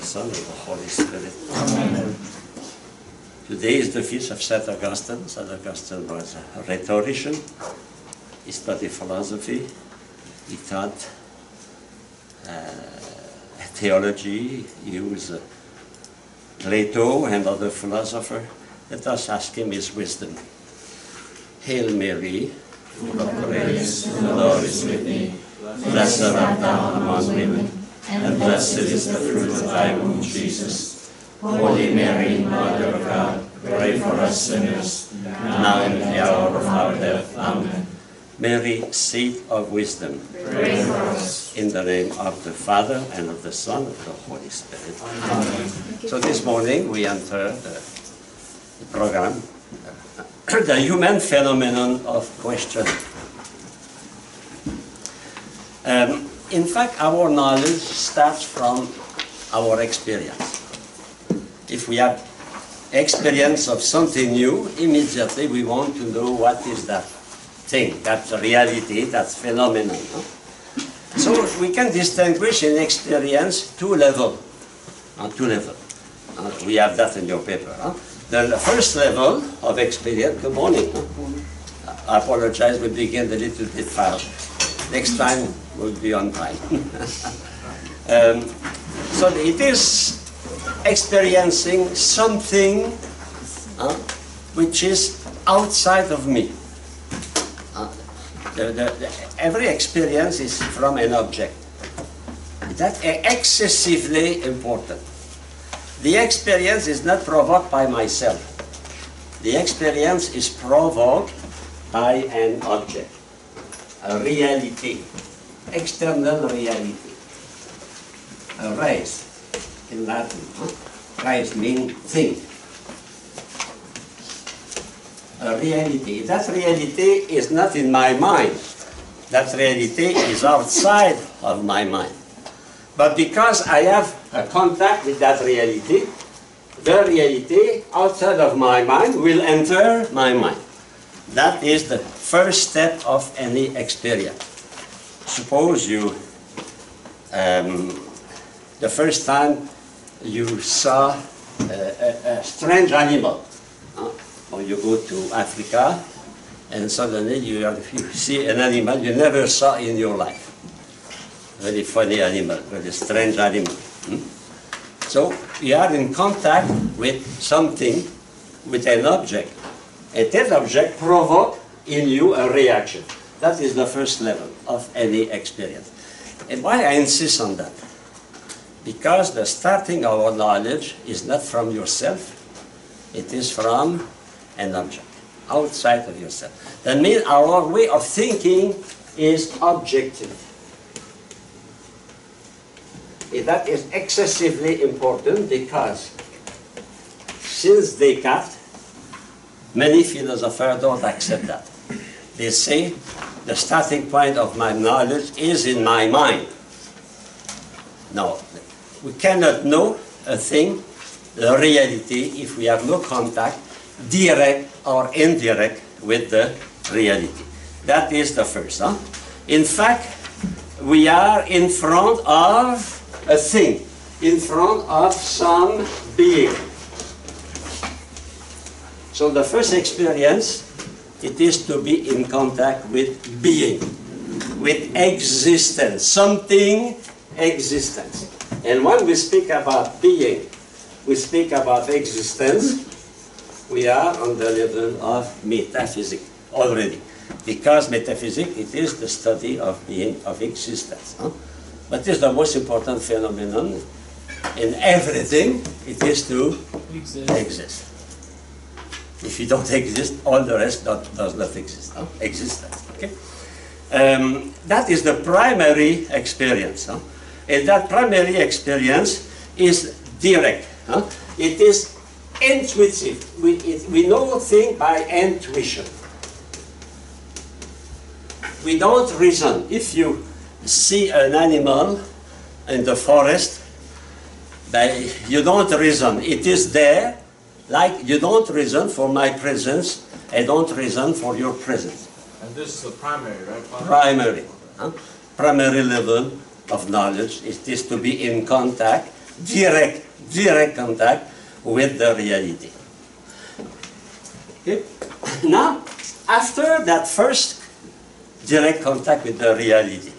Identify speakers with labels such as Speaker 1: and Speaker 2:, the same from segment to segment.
Speaker 1: Son, and the Holy Spirit.
Speaker 2: Amen.
Speaker 1: Today is the feast of St. Augustine. St. Augustine was a rhetorician. He studied philosophy. He taught theology. He used Plato and other philosophers. Let us ask him his wisdom. Hail Mary, full of grace, the Lord is with thee. Blessed art thou among women, and blessed is the fruit of thy womb, Jesus. Holy Mary, Mother of God, pray for us sinners, now and in the hour of our death. Amen. Mary, seat of wisdom,
Speaker 2: Pray for us.
Speaker 1: in the name of the Father, and of the Son, and of the Holy Spirit.
Speaker 2: Amen.
Speaker 1: So this morning we enter the program, the human phenomenon of question. In fact, our knowledge starts from our experience. If we have experience of something new, immediately we want to know what is that thing, that reality, that phenomenon. So we can distinguish in experience two levels. We have that in your paper. The first level of experience, good morning. I apologize, we begin a little bit fast. Next time we'll be on time. So it is experiencing something which is outside of me. Every experience is from an object. That's excessively important. The experience is not provoked by myself. The experience is provoked by an object, a reality, external reality. A res in Latin. Res means thing. A reality. That reality is not in my mind. That reality is outside of my mind. But because I have a contact with that reality, the reality outside of my mind will enter my mind. That is the first step of any experience. Suppose you, the first time you saw a strange animal, or you go to Africa and suddenly you see an animal you never saw in your life. Very funny animal, very strange animal. So you are in contact with something, with an object, and that object provokes in you a reaction. That is the first level of any experience. And why I insist on that? Because the starting of our knowledge is not from yourself, it is from an object, outside of yourself. That means our way of thinking is objective. That is excessively important because since Descartes, many philosophers don't accept that. They say the starting point of my knowledge is in my mind. No, we cannot know a thing, the reality, if we have no contact, direct or indirect, with the reality. That is the first. In fact, we are in front of a thing, in front of some being. So the first experience, it is to be in contact with being, with existence, something existence. And when we speak about being, we speak about existence, we are on the level of metaphysics already. Because metaphysics, it is the study of being, of existence. But it is the most important phenomenon in everything, it is to exist. If you don't exist, all the rest does not exist. Existence. Okay? That is the primary experience. And that primary experience is direct. It is intuitive. We know things by intuition. We don't reason. If you see an animal in the forest, you don't reason. It is there, like you don't reason for my presence, I don't reason for your presence.
Speaker 2: And this is the primary, right?
Speaker 1: Primary. Primary level of knowledge. It is to be in contact direct contact with the reality. Okay? Now, after that first direct contact with the reality,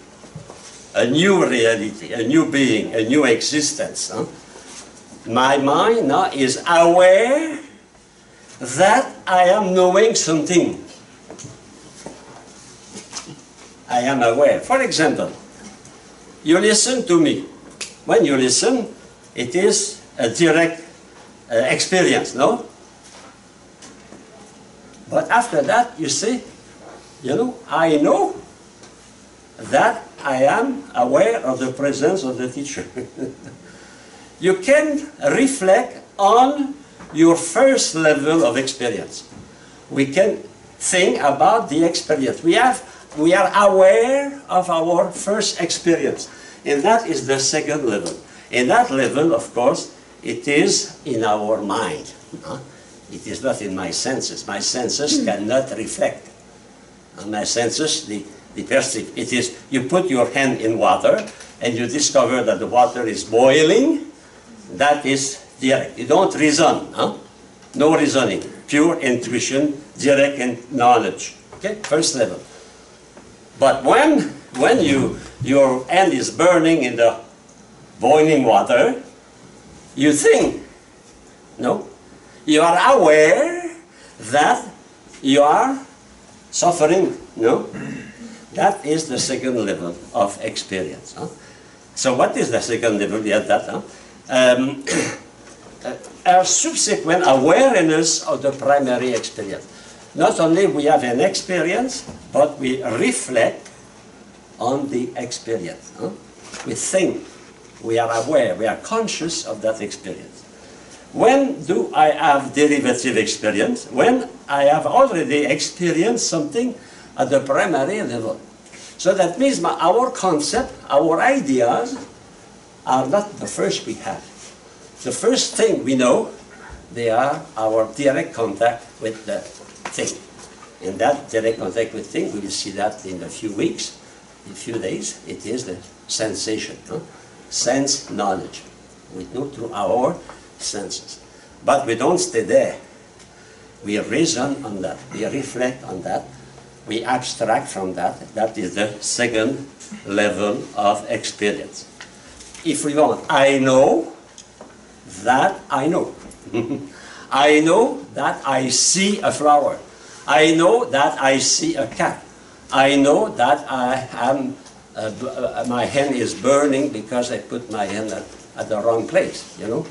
Speaker 1: a new reality, a new being, a new existence, my mind now is aware that I am knowing something. I am aware. For example, you listen to me. When you listen, it is a direct experience, no? But after that, you see, I know that I am aware of the presence of the teacher. You can reflect on your first level of experience. We can think about the experience. We are aware of our first experience, and that is the second level. And that level, of course, it is in our mind. It is not in my senses. My senses cannot reflect. On my senses, the perceive. It is, you put your hand in water, and you discover that the water is boiling. That is direct. You don't reason. No reasoning. Pure intuition, direct knowledge. Okay, first level. But when your hand is burning in the boiling water, you think, no? You are aware that you are suffering, no? That is the second level of experience. So what is the second level? Yeah, that. Our subsequent awareness of the primary experience. Not only we have an experience, but we reflect on the experience. We think, we are aware, we are conscious of that experience. When do I have derivative experience? When I have already experienced something at the primary level. So that means our concept, our ideas are not the first we have. The first thing we know, they are our direct contact with the thing. And that direct contact with thing, we will see that in a few weeks, in a few days. It is the sensation, sense knowledge. We know through our senses. But we don't stay there. We reason on that. We reflect on that. We abstract from that. That is the second level of experience. If we want, I know that I know. I know that I see a flower. I know that I see a cat. I know that my hand is burning because I put my hand at the wrong place, You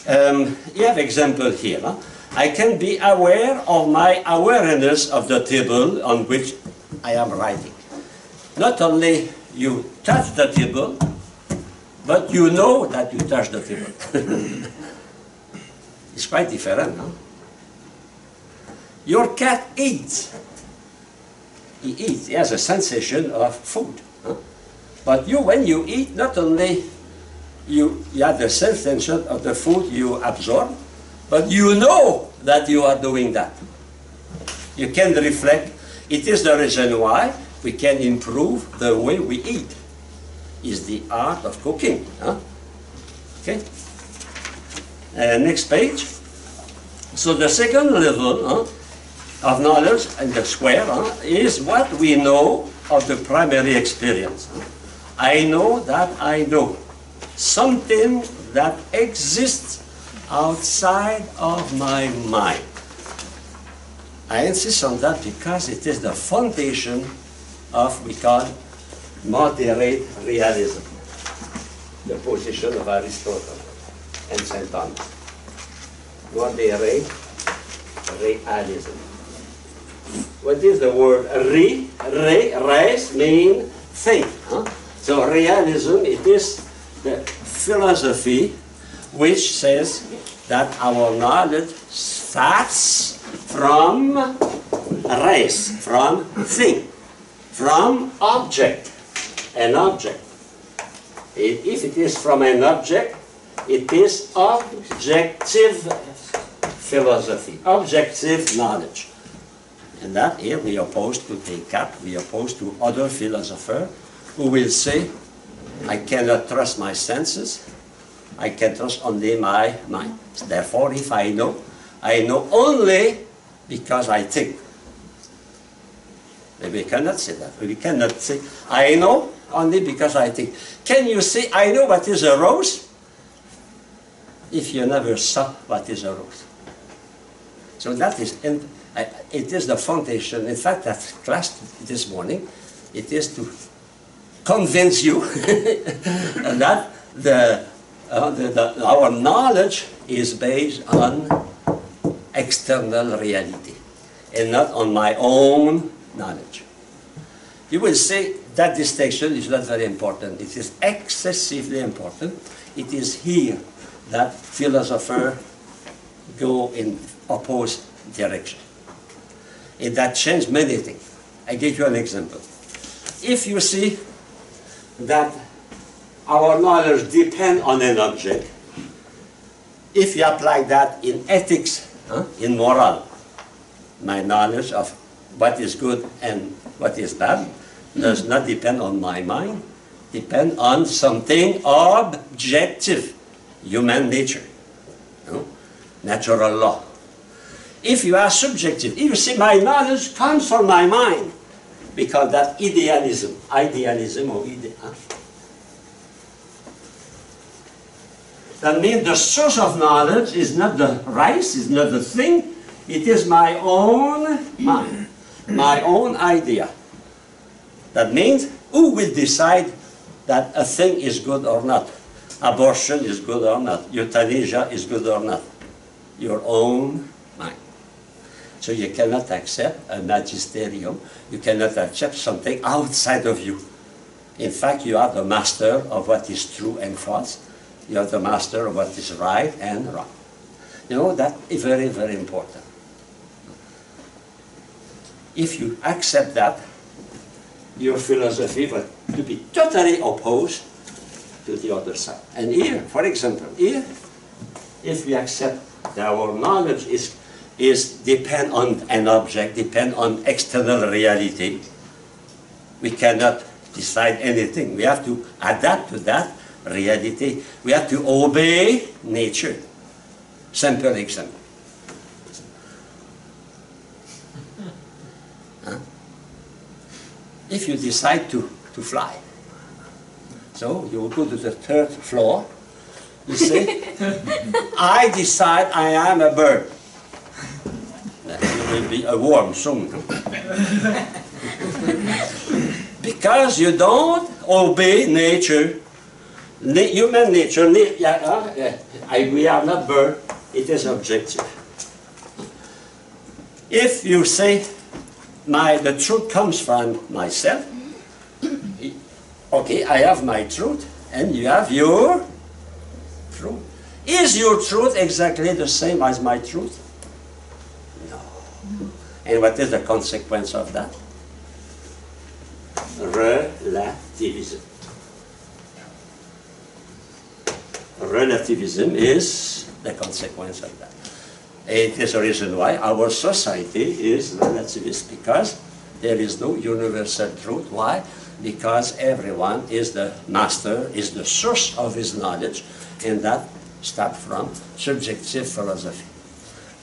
Speaker 1: have example here. I can be aware of my awareness of the table on which I am writing. Not only you touch the table, but you know that you touch the table. It's quite different, no? Your cat eats. He eats. He has a sensation of food. But you, when you eat, not only you have the sensation of the food you absorb, but you know that you are doing that. You can reflect. It is the reason why we can improve the way we eat. Is the art of cooking. Okay. Next page. So the second level of knowledge in the square is what we know of the primary experience. I know that I know something that exists outside of my mind. I insist on that because it is the foundation of we call moderate realism, the position of Aristotle and St. Thomas. Moderate realism. What is the word res mean think. So realism, it is the philosophy which says that our knowledge starts from res, from thing, from object. An object. If it is from an object, it is objective philosophy, objective knowledge. And that here we oppose to Descartes, we oppose to other philosophers who will say I cannot trust my senses. I can trust only my mind. Therefore, if I know only because I think. We cannot say that. We cannot say, I know only because I think. Can you say, I know what is a rose? If you never saw what is a rose. So that is, it is the foundation. In fact, that class this morning, it is to convince you that our knowledge is based on external reality and not on my own knowledge. You will say that distinction is not very important. It is excessively important. It is here that philosophers go in opposite direction. And that changed many things. I give you an example. If you see that our knowledge depends on an object, if you apply that in ethics, in moral, my knowledge of what is good and what is bad does not depend on my mind, depend on something objective, human nature, natural law. If you are subjective, if you see my knowledge comes from my mind, because that idealism or that means the source of knowledge is not the rice, is not the thing, it is my own mind, my own idea. That means who will decide that a thing is good or not? Abortion is good or not? Euthanasia is good or not? Your own mind. So you cannot accept a magisterium, you cannot accept something outside of you. In fact, you are the master of what is true and false. You are the master of what is right and wrong. You know, that is very, very important. If you accept that, your philosophy will be totally opposed to the other side. And here, for example, here, if we accept that our knowledge is depend on an object, depend on external reality, we cannot decide anything. We have to adapt to that reality. We have to obey nature. Simple example. If you decide to fly, so you go to the third floor, you say, I decide I am a bird. You will be a worm soon. Because you don't obey nature. Human nature, we are not bird, it is objective. If you say, the truth comes from myself, okay, I have my truth, and you have your truth. Is your truth exactly the same as my truth? No. And what is the consequence of that? Relativism. Relativism is the consequence of that. It is a reason why our society is relativist, because there is no universal truth. Why? Because everyone is the master, is the source of his knowledge, and that starts from subjective philosophy.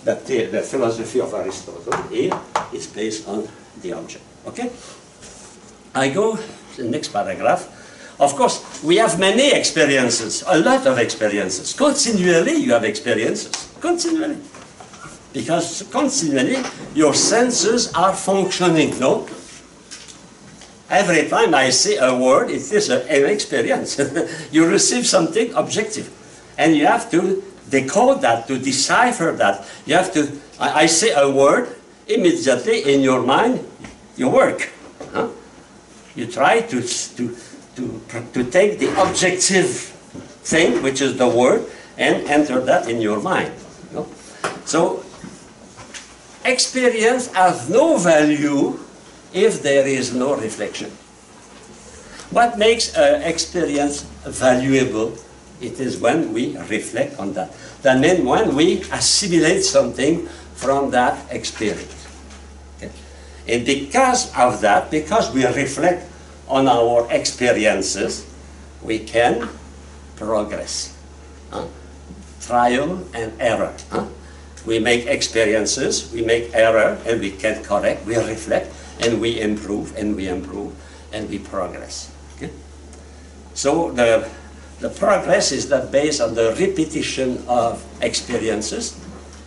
Speaker 1: The philosophy of Aristotle here is based on the object. Okay? I go to the next paragraph. Of course, we have many experiences, a lot of experiences. Continually, you have experiences. Continually. Because continually, your senses are functioning, no? Every time I say a word, it is an experience. You receive something objective. And you have to decode that, to decipher that. You have to, I say a word, immediately in your mind, you work. Huh? You try to take the objective thing, which is the word, and enter that in your mind. You know? So, experience has no value if there is no reflection. What makes experience valuable? It is when we reflect on that. That means when we assimilate something from that experience. Okay? And because of that, because we reflect on our experiences, we can progress. Trial and error. We make experiences, we make error, and we can correct, we reflect, and we improve, and we improve, and we progress. Okay? So the progress is not based on the repetition of experiences.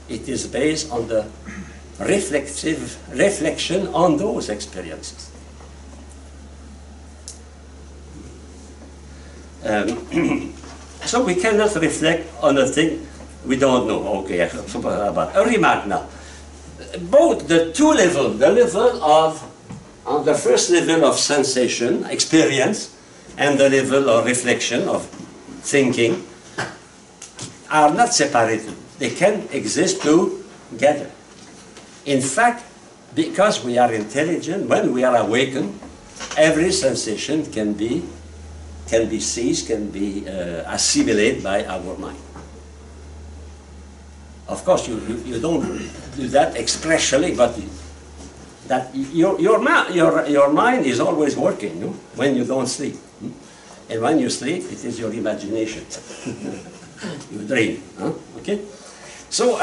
Speaker 1: It is based on the reflection on those experiences. So we cannot reflect on a thing we don't know. Okay, about a remark now. Both the two levels, the level of the first level of sensation, experience, and the level of reflection, of thinking, are not separated. They can exist together. In fact, because we are intelligent, when we are awakened, every sensation can be seized, can be assimilated by our mind. Of course, you don't do that expressly, but that your mind is always working, no? When you don't sleep. And when you sleep, it is your imagination. You dream. Okay? So,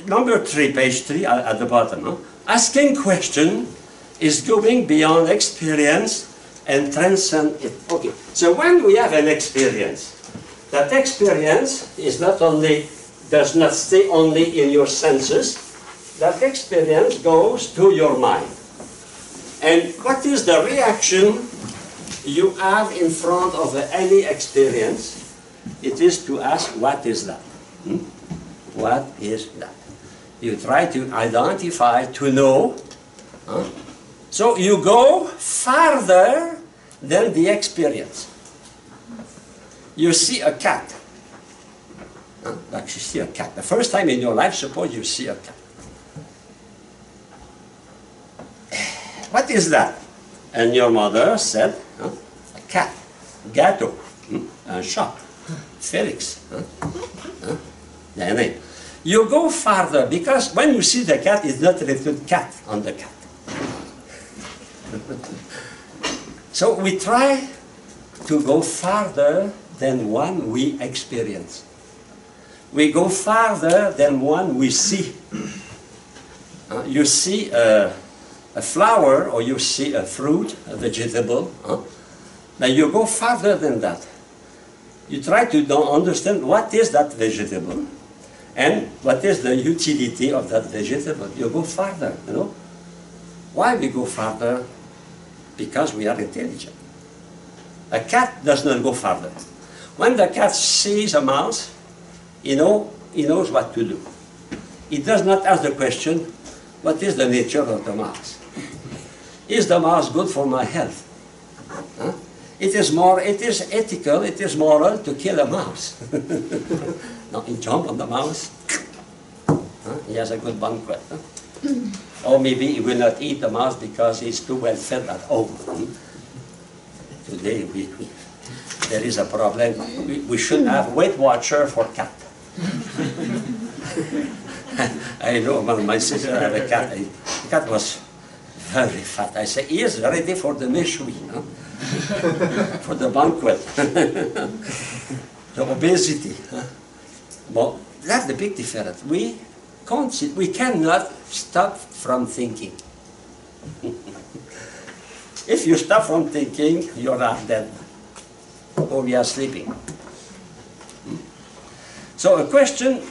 Speaker 1: number 3, page 3 at the bottom. Asking question is going beyond experience and transcend it. Okay, so when we have an experience, that experience is not only, does not stay only in your senses, that experience goes to your mind. And what is the reaction you have in front of any experience? It is to ask, what is that? What is that? You try to identify, to know. So you go farther than the experience. You see a cat. Like you see a cat. The first time in your life, suppose you see a cat. What is that? And your mother said, a cat. Gâteau. Un chat. Félix. The name. You go farther, because when you see the cat, it's not written cat on the cat. So we try to go farther than one we experience. We go farther than one we see. You see a flower, or you see a fruit, a vegetable. Now you go farther than that. You try to understand what is that vegetable and what is the utility of that vegetable. You go farther, you know. Why we go farther? Because we are intelligent. A cat does not go farther. When the cat sees a mouse, he knows what to do. He does not ask the question, what is the nature of the mouse? Is the mouse good for my health? It is ethical, it is moral to kill a mouse. Now he jump on the mouse, he has a good banquet. Or maybe he will not eat the mouse because he's too well fed at home. Today there is a problem. We should have Weight Watcher for cat. I know my sister had a cat. The cat was very fat. I said, he is ready for the méchoui, for the banquet. The obesity. But that's the big difference. We cannot stop from thinking. If you stop from thinking, you're not dead, or we are sleeping. So a question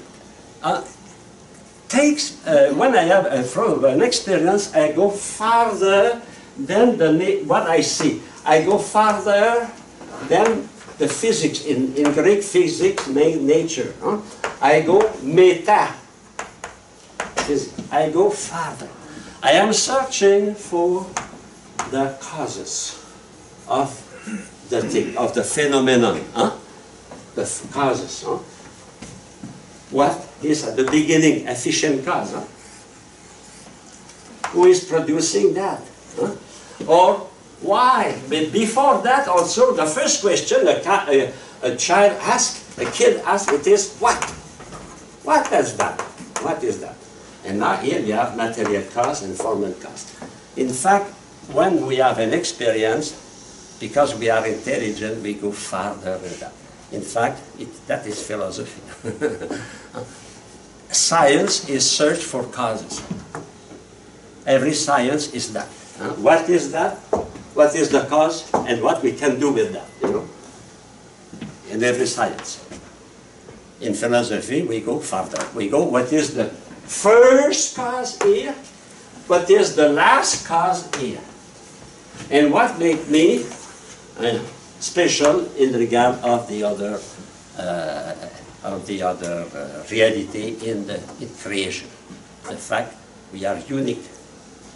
Speaker 1: takes, when I have an experience, I go farther than what I see. I go farther than the physics, in Greek physics, nature. I go meta. I go farther. I am searching for the causes of the thing, of the phenomenon. The causes. What is at the beginning efficient cause? Who is producing that? Or why? But before that also, the first question a child asks, a kid asks, it is what? What is that? What is that? And now here we have material cause and formal cause. In fact, when we have an experience, because we are intelligent, we go farther than that. In fact, that is philosophy. Science is search for causes. Every science is that. What is that? What is the cause? And what we can do with that, you know? In every science. In philosophy, we go farther. We go, what is the first cause here? What is the last cause here? And what makes me special in regard of the other reality in creation? The fact we are unique.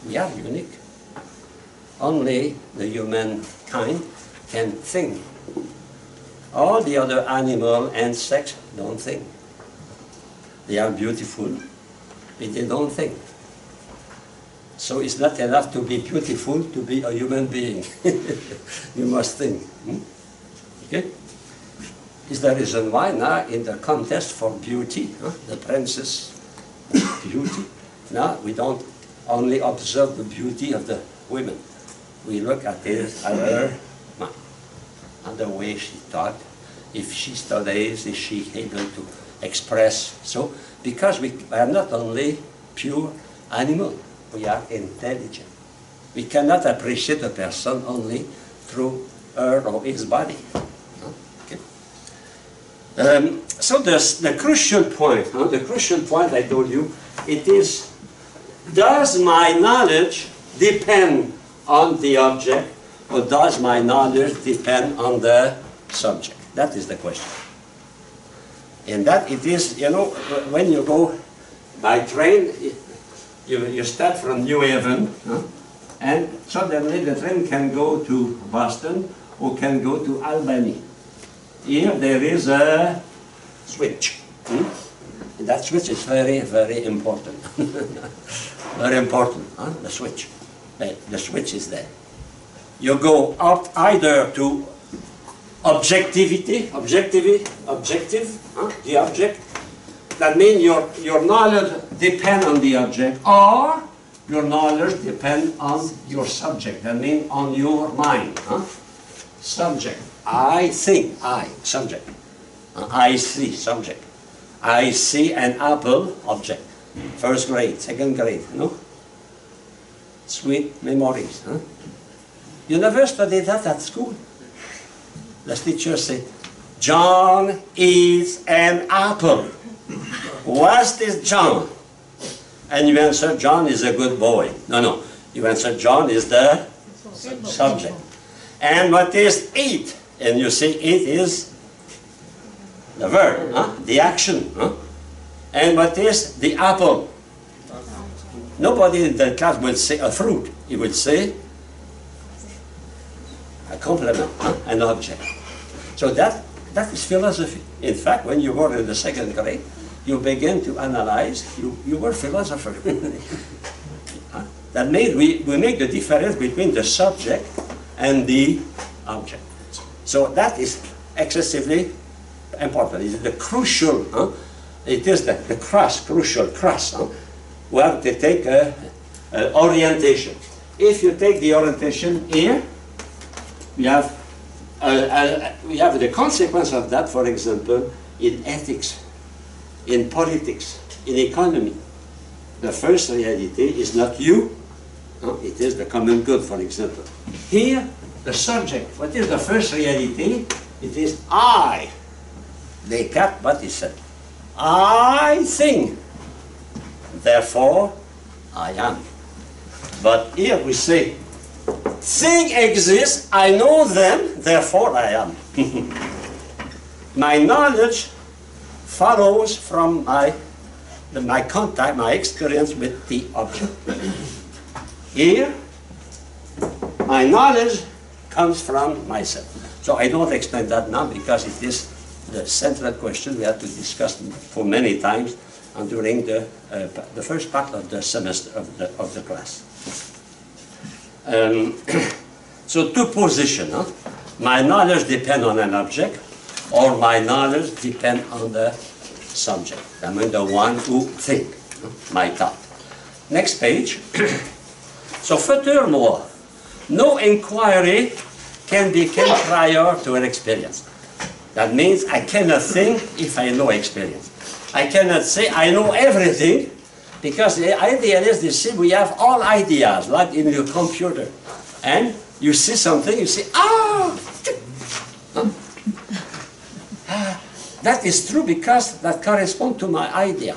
Speaker 1: We are unique. Only the humankind can think. All the other animal and insects don't think. They are beautiful, but they don't think. So it's not enough to be beautiful to be a human being. You must think. Okay? Is the reason why now in the contest for beauty, the princess beauty, now we don't only observe the beauty of the women. We look at her, and the way she taught, if she studies, is she able to express? So, because we are not only pure animal, we are intelligent. We cannot appreciate a person only through her or his body. Okay. So the crucial point I told you, it is, does my knowledge depend on the object, or does my knowledge depend on the subject? That is the question. And that it is, you know, when you go by train, you start from New Haven, and suddenly the train can go to Boston or can go to Albany. Here there is a switch. And that switch is very, very important. Very important, the switch. The switch is there. You go up either to objective, the object. That means your knowledge depends on the object, or your knowledge depends on your subject. That means on your mind. Subject. I think, subject. I see, subject. I see an apple, object. First grade, second grade, no? Sweet memories. You never studied that at school. The teacher said, John eats an apple. What's this John? And you answer, John is a good boy. No. You answer, John is the subject. And what is eat? And you say, eat is the verb, the action. And what is the apple? Nobody in the class will say a fruit. He will say a complement, an object. So that is philosophy. In fact, when you were in the second grade, you begin to analyze. You were a philosopher. That made we make the difference between the subject and the object. So that is excessively important. It is the crucial. It is the crucial cross. We have to take orientation. If you take the orientation here, we have the consequence of that, for example, in ethics, in politics, in economy. The first reality is not you, it is the common good, for example. Here, the subject, what is the first reality? It is I. Descartes, what he said? I think, therefore I am. But here we say, things exist, I know them, therefore I am. My knowledge follows from my contact, my experience with the object. Here, my knowledge comes from myself. So I don't explain that now because it is the central question we have to discuss for many times and during the first part of the semester of the class. So two positions. My knowledge depends on an object, or my knowledge depends on the subject. I mean the one who thinks, my thought. Next page. So furthermore, no inquiry become prior to an experience. That means I cannot think if I know experience. I cannot say I know everything, because the idealists, you see, we have all ideas, like in your computer. And you see something, you say, ah! That is true because that corresponds to my idea.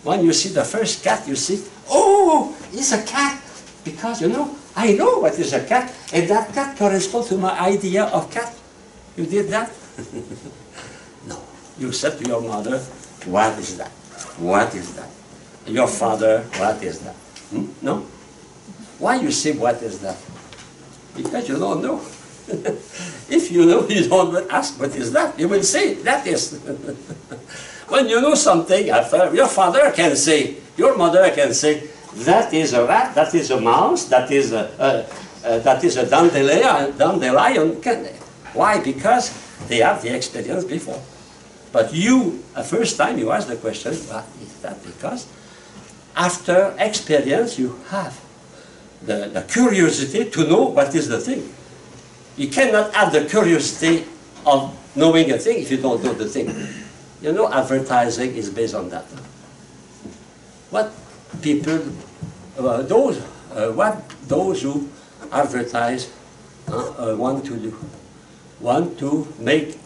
Speaker 1: When you see the first cat, you see, oh, it's a cat. Because, you know, I know what is a cat, and that cat corresponds to my idea of cat. You did that? No. You said to your mother, what is that? What is that? Your father, what is that? No? Why you say, what is that? Because you don't know. If you know, you don't ask, what is that? You will say, that is. When you know something, after, your father can say, your mother can say, that is a rat, that is a mouse, that is a dandelion. Why? Because they have the experience before. But you, the first time you ask the question, what is that? Because after experience, you have the curiosity to know what is the thing. You cannot have the curiosity of knowing a thing if you don't know the thing. You know, advertising is based on that. What people, those who advertise want to do, want to make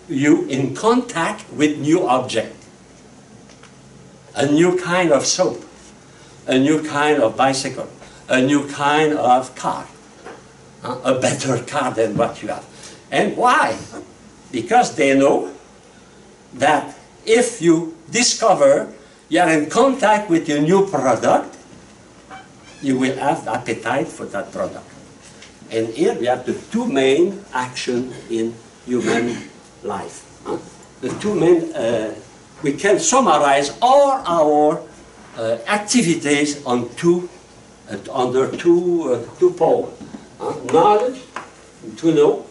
Speaker 1: you in contact with new object, a new kind of soap, a new kind of bicycle, a new kind of car, a better car than what you have. And why? Because they know that if you discover you are in contact with your new product, you will have appetite for that product. And here we have the two main actions in human life. The two main, we can summarize all our activities on under two poles. Knowledge, to know,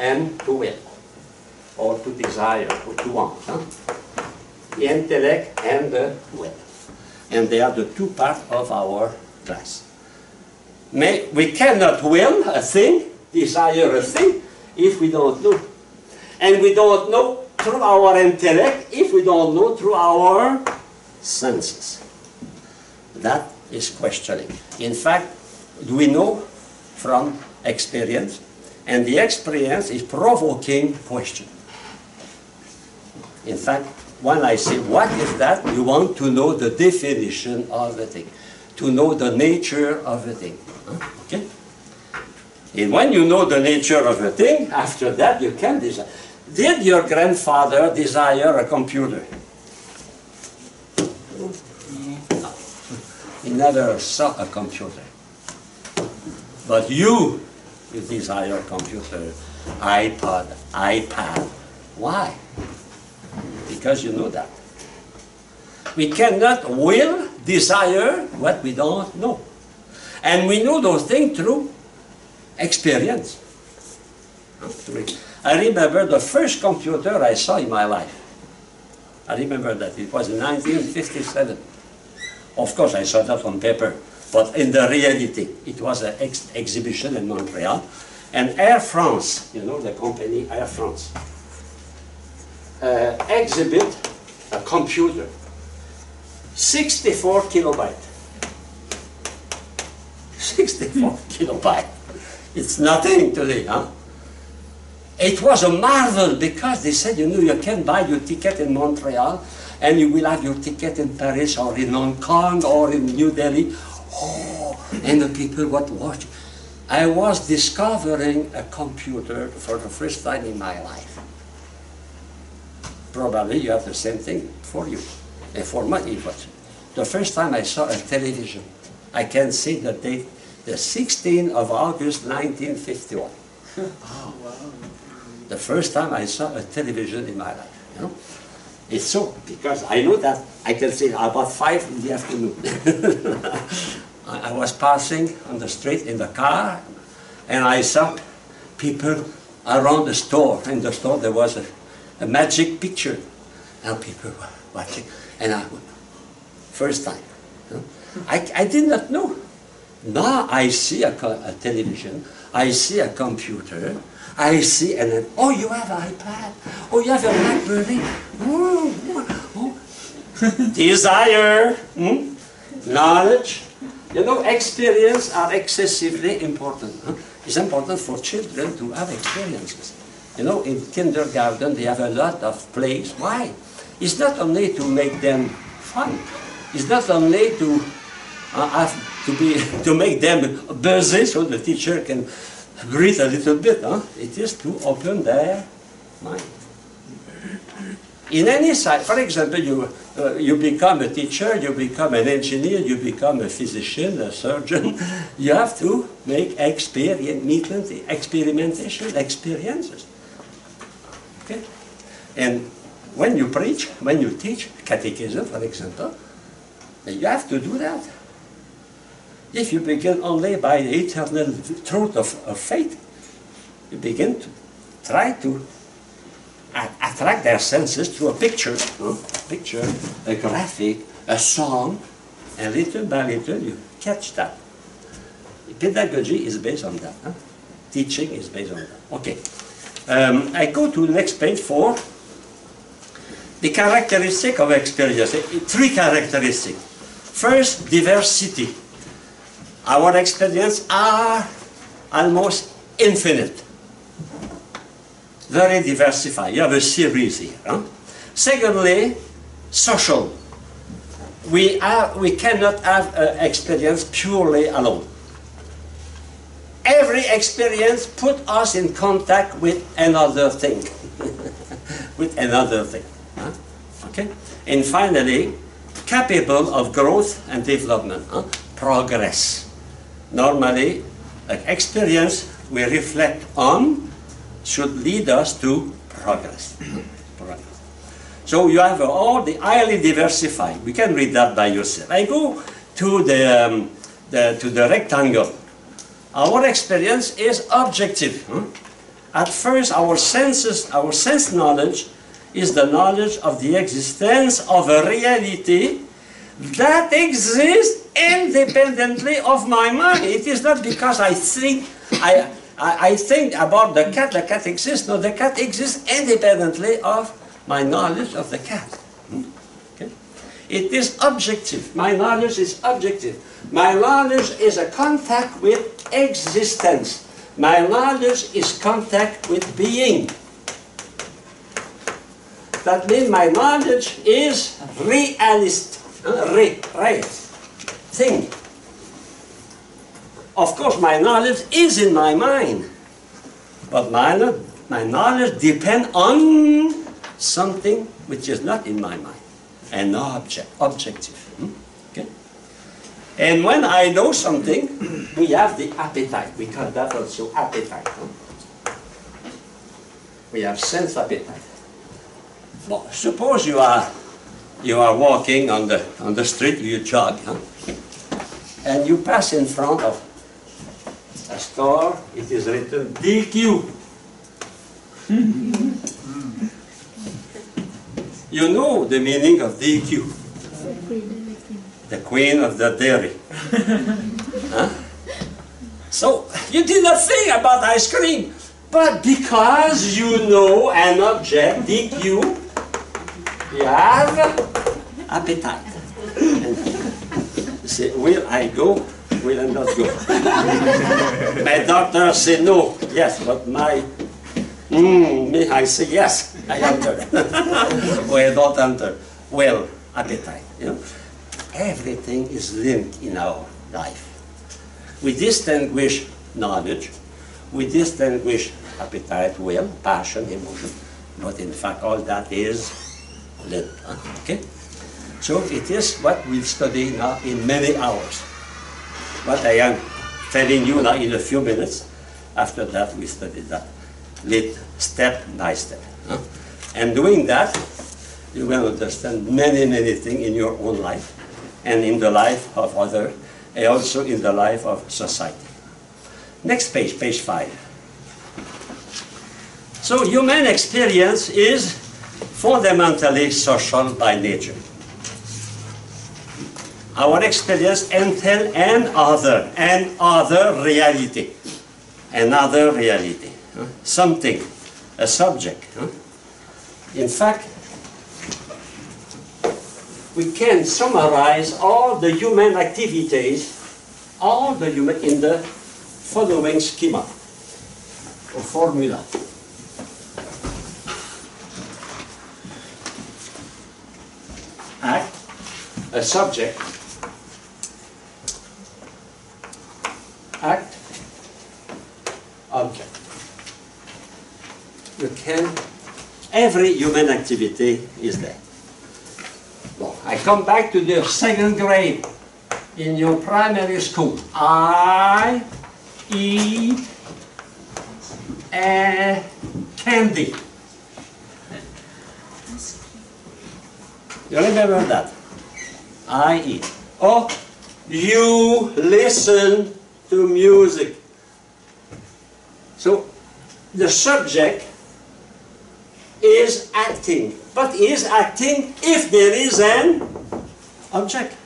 Speaker 1: and to will, or to desire, or to want. The intellect and the will. And they are the two parts of our class. We cannot will a thing, desire a thing, if we don't know. And we don't know through our intellect if we don't know through our senses. That is questioning. In fact, we know from experience, and the experience is provoking question. In fact, when I say, what is that? You want to know the definition of the thing, to know the nature of the thing. Okay? And when you know the nature of a thing, after that you can desire. Did your grandfather desire a computer? No. He never saw a computer. But you desire a computer, iPod, iPad. Why? Because you know that. We cannot will, desire what we don't know. And we know those things through experience. I remember the first computer I saw in my life. I remember that. It was in 1957. Of course, I saw that on paper. But in the reality, it was an exhibition in Montreal. And Air France, you know the company Air France, exhibit a computer, 64 kilobyte. 64 kilobyte. It's nothing today, huh? It was a marvel because they said, you know, you can buy your ticket in Montreal and you will have your ticket in Paris or in Hong Kong or in New Delhi. Oh, and the people would watch. I was discovering a computer for the first time in my life. Probably you have the same thing for you. And for me, it was the first time I saw a television. I can see the date, the 16th of August 1951. Oh, wow. The first time I saw a television in my life. You know? It's so, because I know that I can say about 5 in the afternoon. I was passing on the street in the car, and I saw people around the store. In the store there was a magic picture, and people were watching. And first time, you know? I did not know. Now I see a television I see a computer, I see, and then, oh, you have an iPad, oh, you have a BlackBerry, oh. Desire, knowledge. You know, experience are excessively important. It's important for children to have experiences. You know, in kindergarten, they have a lot of plays. Why? It's not only to make them fun. It's not only to to make them busy so the teacher can read a little bit. It is to open their mind. In any side, for example, you become a teacher, you become an engineer, you become a physician, a surgeon. You have to make experimentation experiences. Okay? And when you preach, when you teach catechism, for example, you have to do that. If you begin only by the eternal truth of faith, you begin to try to attract their senses through a picture, a graphic, a song, and little by little you catch that. Pedagogy is based on that. Teaching is based on that. Okay. I go to the next page 4. The characteristic of experience. 3 characteristics. First, diversity. Our experiences are almost infinite. Very diversified. You have a series here. Secondly, social. We cannot have an experience purely alone. Every experience puts us in contact with another thing. With another thing. Okay? And finally, capable of growth and development. Progress. Normally, experience we reflect on should lead us to progress. So you have all the highly diversified. We can read that by yourself. I go to the rectangle. Our experience is objective. At first, our sense knowledge is the knowledge of the existence of a reality that exists independently of my mind. It is not because I think about the cat exists. No, the cat exists independently of my knowledge of the cat. Okay? It is objective. My knowledge is objective. My knowledge is a contact with existence. My knowledge is contact with being. That means my knowledge is realist. Thing. Of course, my knowledge is in my mind, but my knowledge depends on something which is not in my mind, an objective. Okay? And when I know something, we have the appetite. We call that also appetite. We have sense appetite. Well, suppose you are walking on the street, you jog, and you pass in front of a store. It is written DQ. You know the meaning of DQ. The queen of the dairy. So you did not think about ice cream, but because you know an object, DQ, you have appetite. You say, will I go? Will I not go? My doctor said no. Yes, but me, I say yes. I enter. Well, don't enter. Well, appetite. You know? Everything is linked in our life. We distinguish knowledge. We distinguish appetite, will, passion, emotion. But in fact, all that is linked. Okay? So it is what we'll study now in many hours. What I am telling you now in a few minutes. After that, we study that step by step. And doing that, you will understand many, many things in your own life and in the life of others, and also in the life of society. Next page, page 5. So human experience is fundamentally social by nature. Our experience entails an other reality. another reality, something, a subject. In fact, we can summarize all the human activities, in the following schema or formula. Act, a subject, act, object. You can, every human activity is there. Well, I come back to the second grade in your primary school. I eat a candy. You remember that? I eat. Or you listen to music. So the subject is acting, but is acting if there is an object.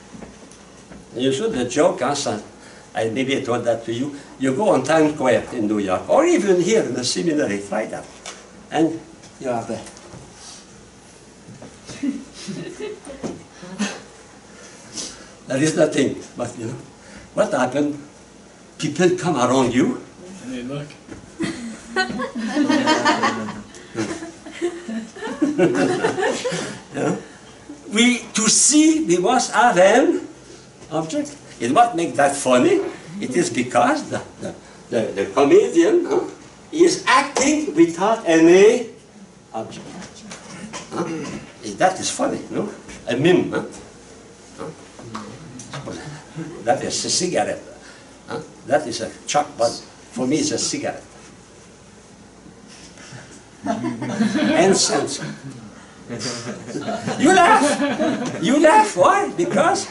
Speaker 1: You should the joke, I maybe told that to you. You go on Times Square in New York, or even here in the seminary, try that, and you are there. There is nothing, but you know, what happened? People come around you.
Speaker 2: And they look.
Speaker 1: Yeah. To see, we must have an object. And what makes that funny? It is because the comedian is acting without any object. That is funny, no? A meme. That is a cigarette. That is a chalk, but for me it's a cigarette. And sense. You laugh. You laugh. Why? Because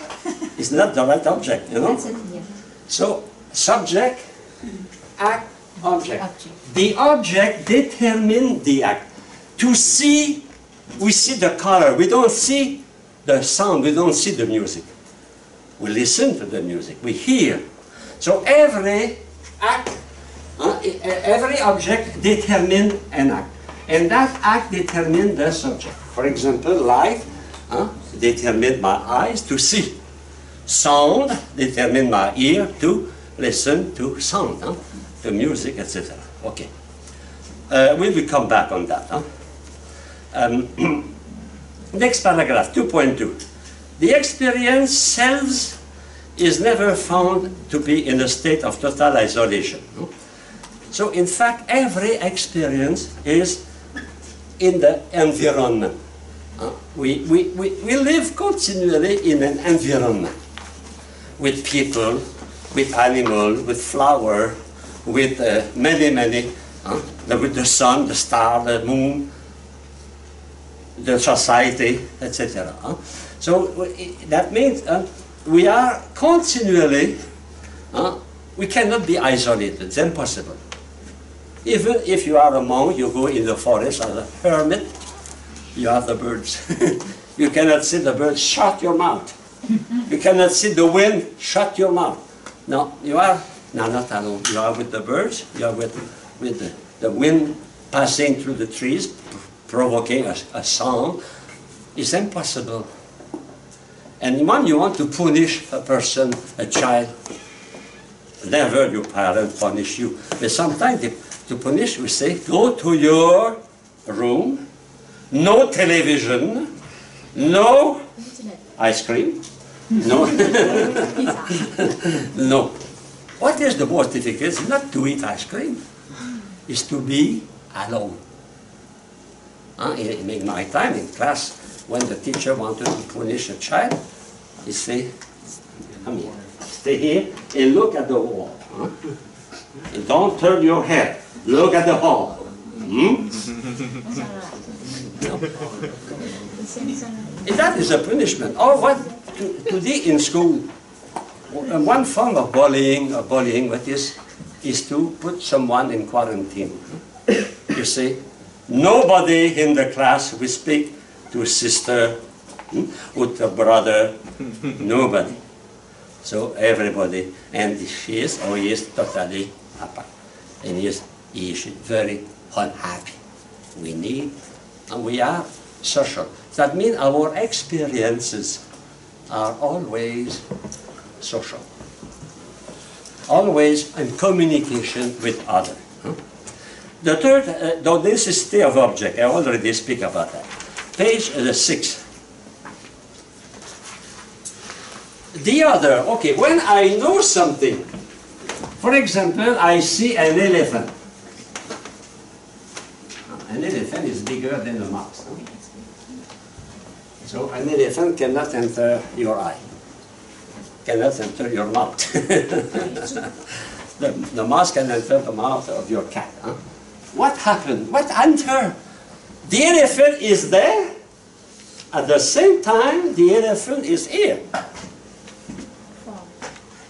Speaker 1: it's not the right object, you know? So, subject, act, object. The object determines the act. To see, we see the color. We don't see the sound. We don't see the music. We listen to the music. We hear. So every act, every object determines an act. And that act determines the subject. For example, light determines my eyes to see. Sound determines my ear to listen to sound, to music, etc. Okay. We will come back on that. Next paragraph, 2.2. The experience self is never found to be in a state of total isolation. So in fact, every experience is in the environment. We live continually in an environment with people, with animals, with flowers, with many, with the sun, the star, the moon, the society, etc. So that means we are continually, we cannot be isolated, it's impossible. Even if you are a monk, you go in the forest as a hermit, you have the birds. You cannot see the birds, shut your mouth. You cannot see the wind, shut your mouth. No, you are not alone. You are with the birds, you are with the wind passing through the trees, provoking a sound. It's impossible. And when you want to punish a person, a child, never your parent punish you. But sometimes to punish, we say, go to your room, no television, no ice cream, no. No. What is the most difficult? It's not to eat ice cream. It's to be alone. In my time in class, when the teacher wanted to punish a child, he say, come here, stay here and look at the wall. And don't turn your head. Look at the wall. And that is a punishment. Or what today in school, one form of bullying, what is to put someone in quarantine. You see, nobody in the class will speak to a sister, with a brother, nobody. So everybody, and she is or he is totally apart. and he is very unhappy. We need, and we are social. That means our experiences are always social, always in communication with others. The third, though this is state of object, I already speak about that. Page 6. The other, okay, when I know something, for example, I see an elephant. An elephant is bigger than a mouse. So an elephant cannot enter your eye, cannot enter your mouth. the mouse can enter the mouth of your cat. Huh? What happened? What entered? The elephant is there. At the same time, the elephant is here.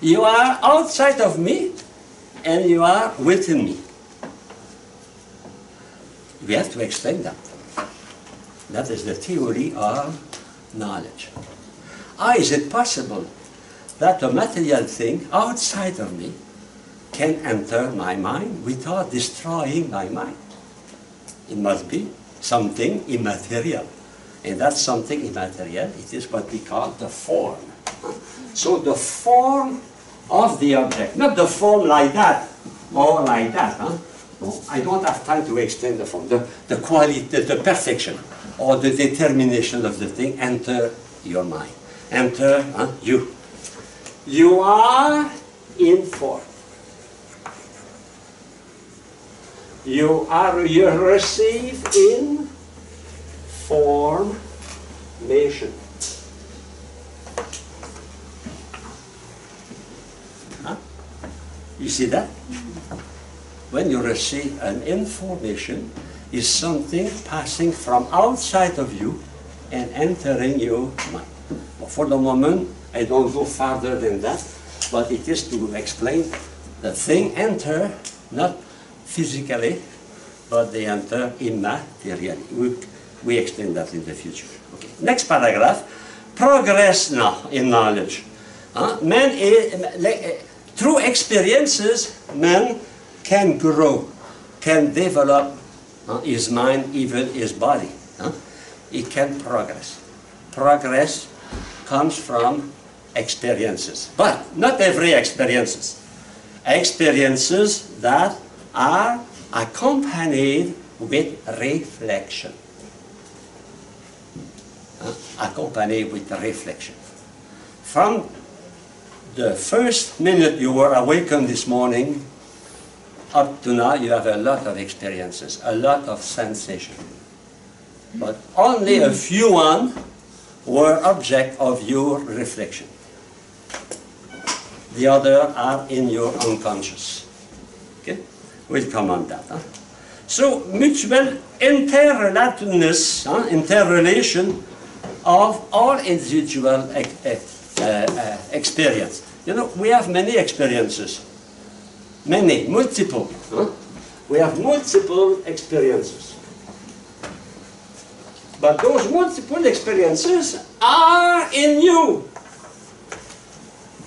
Speaker 1: You are outside of me, and you are within me. We have to explain that. That is the theory of knowledge. How is it possible that a material thing outside of me can enter my mind without destroying my mind? It must be something immaterial. And that something immaterial, it is what we call the form. So the form of the object, not the form like that, or like that. Huh? No, I don't have time to explain the form. The quality, the perfection, or the determination of the thing enter your mind. Enter you. You are in form. You receive in formation. Huh? You see that? When you receive an information, is something passing from outside of you and entering your mind. But for the moment, I don't go farther than that, but it is to explain the thing enter, not physically, but they enter immaterially. We explain that in the future. Okay. Next paragraph, progress now in knowledge. Through experiences, man can grow, can develop his mind, even his body. He can progress. Progress comes from experiences, but not every experiences. Experiences that are accompanied with reflection. Accompanied with reflection. From the first minute you were awakened this morning, up to now, you have a lot of experiences, a lot of sensation. But only a few were object of your reflection. The other are in your unconscious. Okay? We'll come on that. So, mutual interrelatedness, interrelation of all individual experience. You know, we have many experiences. Many, multiple. We have multiple experiences. But those multiple experiences are in you.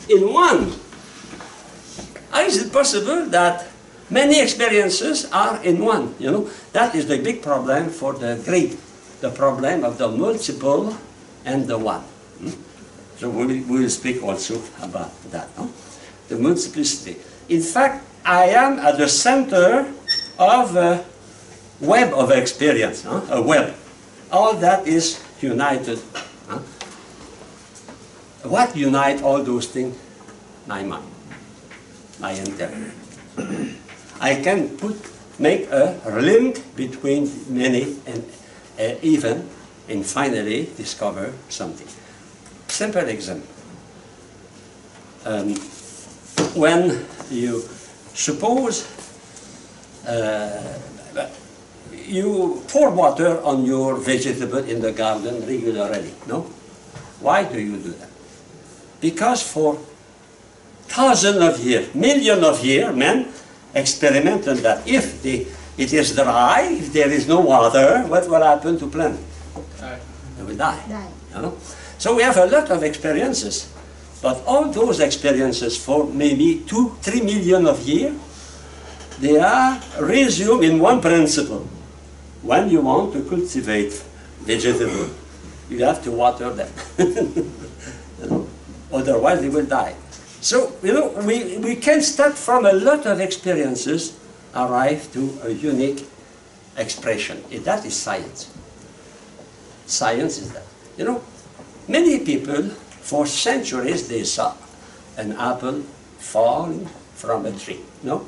Speaker 1: In one. How is it possible that many experiences are in one? You know, that is the big problem for the Greek. The problem of the multiple and the one. So we will speak also about that. The multiplicity. In fact, I am at the center of a web of experience, a web. All that is united. What unites all those things? My mind, my intellect. I can make a link between many and even, and finally discover something. Simple example. When you suppose you pour water on your vegetable in the garden regularly, no? Why do you do that? Because for thousands of years, millions of years, men experimented that if it is dry, if there is no water, what will happen to plant? It will die. You know? So we have a lot of experiences, but all those experiences for maybe 2-3 million of years they are resumed in one principle. When you want to cultivate vegetable, you have to water them. You know? Otherwise they will die. So, you know, we can start from a lot of experiences, arrive to a unique expression. And that is science. Science is that. You know, many people, for centuries, they saw an apple falling from a tree. No?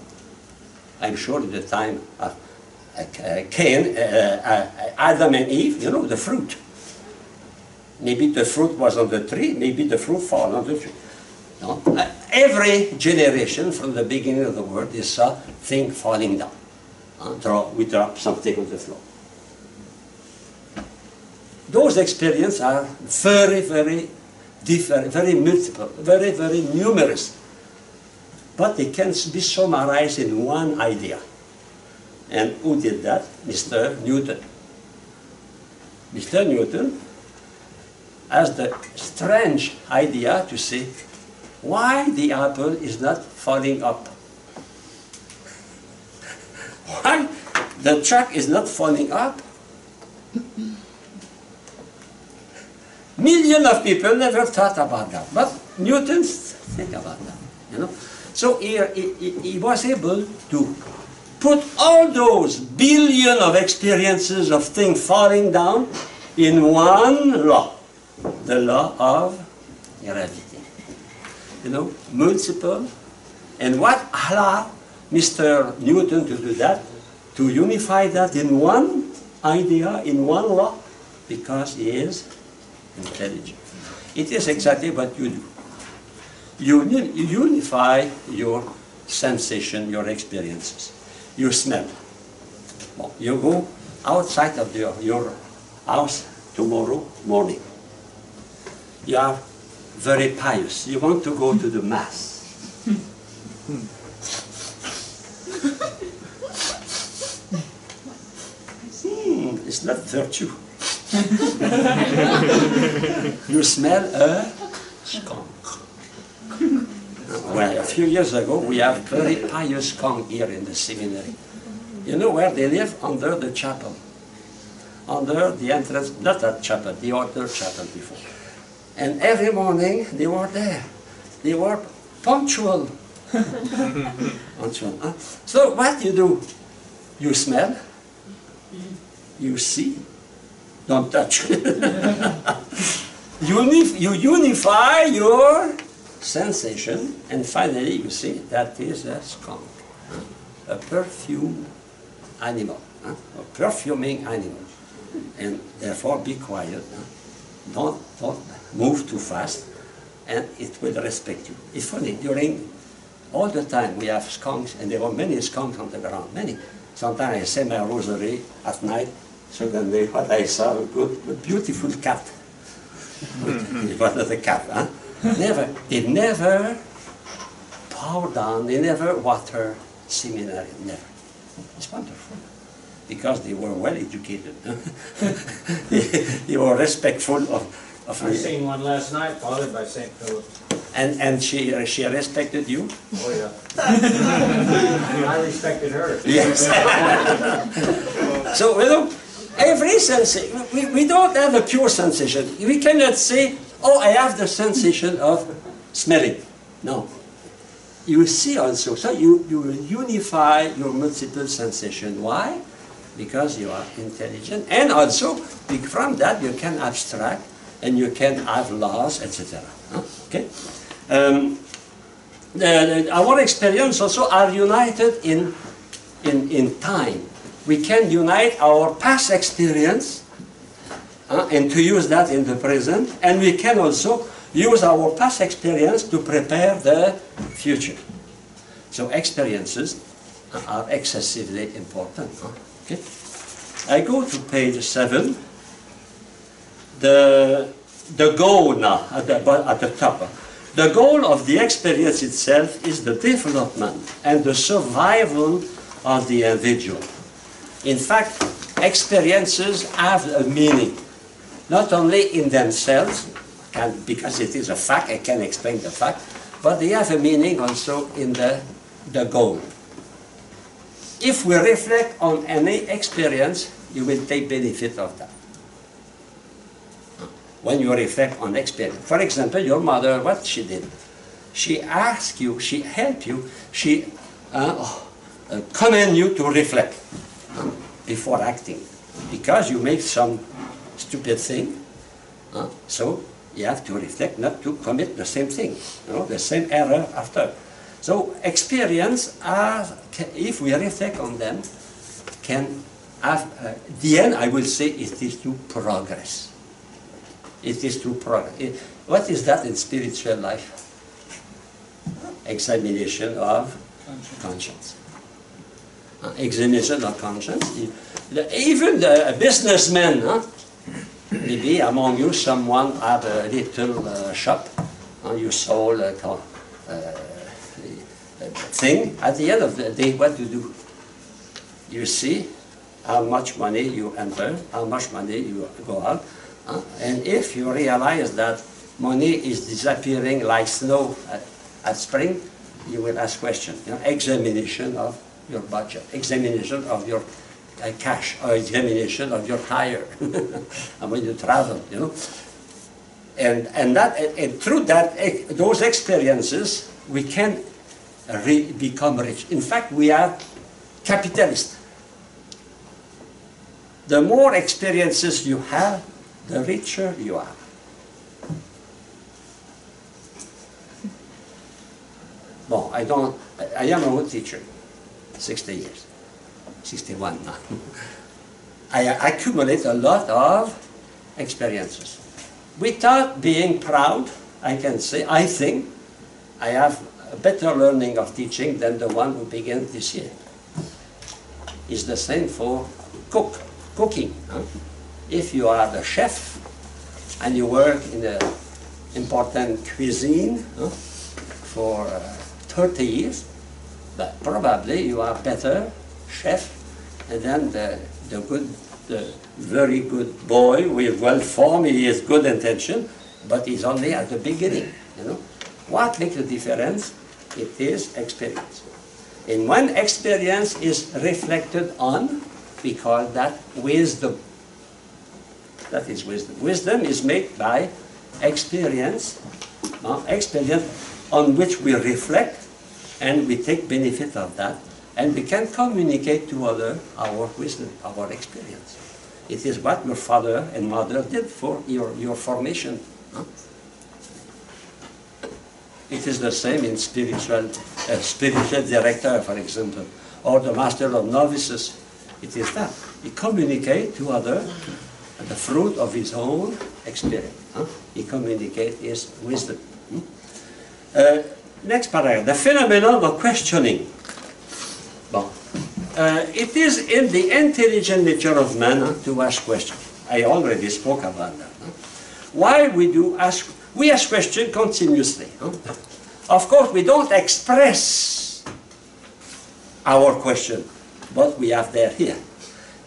Speaker 1: I'm sure at the time of Cain, Adam and Eve, you know, the fruit. Maybe the fruit was on the tree, maybe the fruit fell on the tree. No? Every generation from the beginning of the world, they saw things falling down. We drop something on the floor. Those experiences are very, very different, very multiple, very, very numerous. But they can be summarized in one idea. And who did that? Mr. Newton. Mr. Newton has the strange idea to say why the apple is not falling up. Why the truck is not falling up? Millions of people never thought about that, but Newton think about that, you know. So he was able to put all those billions of experiences of things falling down in one law, the law of gravity. You know, multiple. And what allowed Mr. Newton to do that? To unify that in one idea, in one law, because he is intelligent. It is exactly what you do. You unify your sensation, your experiences. You smell. Well, you go outside of your house tomorrow morning. You are very pious. You want to go to the Mass. It's not virtue. You smell a skunk. Well, a few years ago, we have very pious skunk here in the seminary. You know where they live? Under the chapel. Under the entrance, not that chapel, the other chapel before. And every morning, they were there. They were punctual. Punctual. Huh? So what you do? You smell. You see. Don't touch. You unify your sensation, and finally you see that is a skunk, a perfume animal, a perfuming animal, and therefore be quiet. Don't move too fast, and it will respect you. It's funny, during all the time we have skunks, and there were many skunks on the ground, many. Sometimes I say my rosary at night. Suddenly, what I saw, a beautiful cat. It was not a cat, huh? They never power down, they never water seminary, never. It's wonderful, because they were well educated. They were respectful of
Speaker 3: I seen one last night, Father, by St. Philip.
Speaker 1: And she respected you?
Speaker 3: Oh, yeah. I respected her.
Speaker 1: Yes. So, you know, every sensation, we don't have a pure sensation. We cannot say, oh, I have the sensation of smelling. No. You see also, so you will unify your multiple sensation. Why? Because you are intelligent. And also, from that you can abstract and you can have laws, etc. Okay? Our experience also are united in time. We can unite our past experience and to use that in the present, and we can also use our past experience to prepare the future. So experiences are excessively important. Okay? I go to page 7. The goal now, at the top. The goal of the experience itself is the development and the survival of the individual. In fact, experiences have a meaning, not only in themselves, because it is a fact, I can explain the fact, but they have a meaning also in the goal. if we reflect on any experience, you will take benefit of that. When you reflect on experience. For example, your mother, what she did? She asked you, she helped you, she command you to reflect before acting. Because you make some stupid thing, so you have to reflect not to commit the same thing, the same error after. So experience, if we reflect on them, can have, the end I will say it is to progress. It is to progress. What is that in spiritual life? Examination of conscience. Examination of conscience. Even the businessmen, maybe among you someone have a little shop, you sold a thing. At the end of the day, what you do? You see how much money you enter, how much money you go out, and if you realize that money is disappearing like snow at spring, you will ask questions. Examination of your budget, examination of your cash, or examination of your tire, and when you travel, and through that, those experiences, we can become rich. In fact, we are capitalists. The more experiences you have, the richer you are. Bon, I am a good teacher, 60 years, 61 now. I accumulate a lot of experiences. Without being proud, I can say, I think I have a better learning of teaching than the one who began this year. It's the same for cooking. If you are the chef and you work in an important cuisine for 30 years, but probably you are better chef than the very good boy with well form. He has good intention, but he's only at the beginning. What makes the difference? It is experience. And when experience is reflected on, we call that wisdom. That is wisdom. Wisdom is made by experience, experience on which we reflect, and we take benefit of that, and we can communicate to others our wisdom, our experience. It is what your father and mother did for your formation. It is the same in spiritual director, for example, or the master of novices. It is that. He communicates to others the fruit of his own experience. He communicates his wisdom. Next paragraph, the phenomenon of questioning. Bon. It is in the intelligent nature of man to ask questions. I already spoke about that. Why we ask questions continuously. Of course, we don't express our question, but we have there here.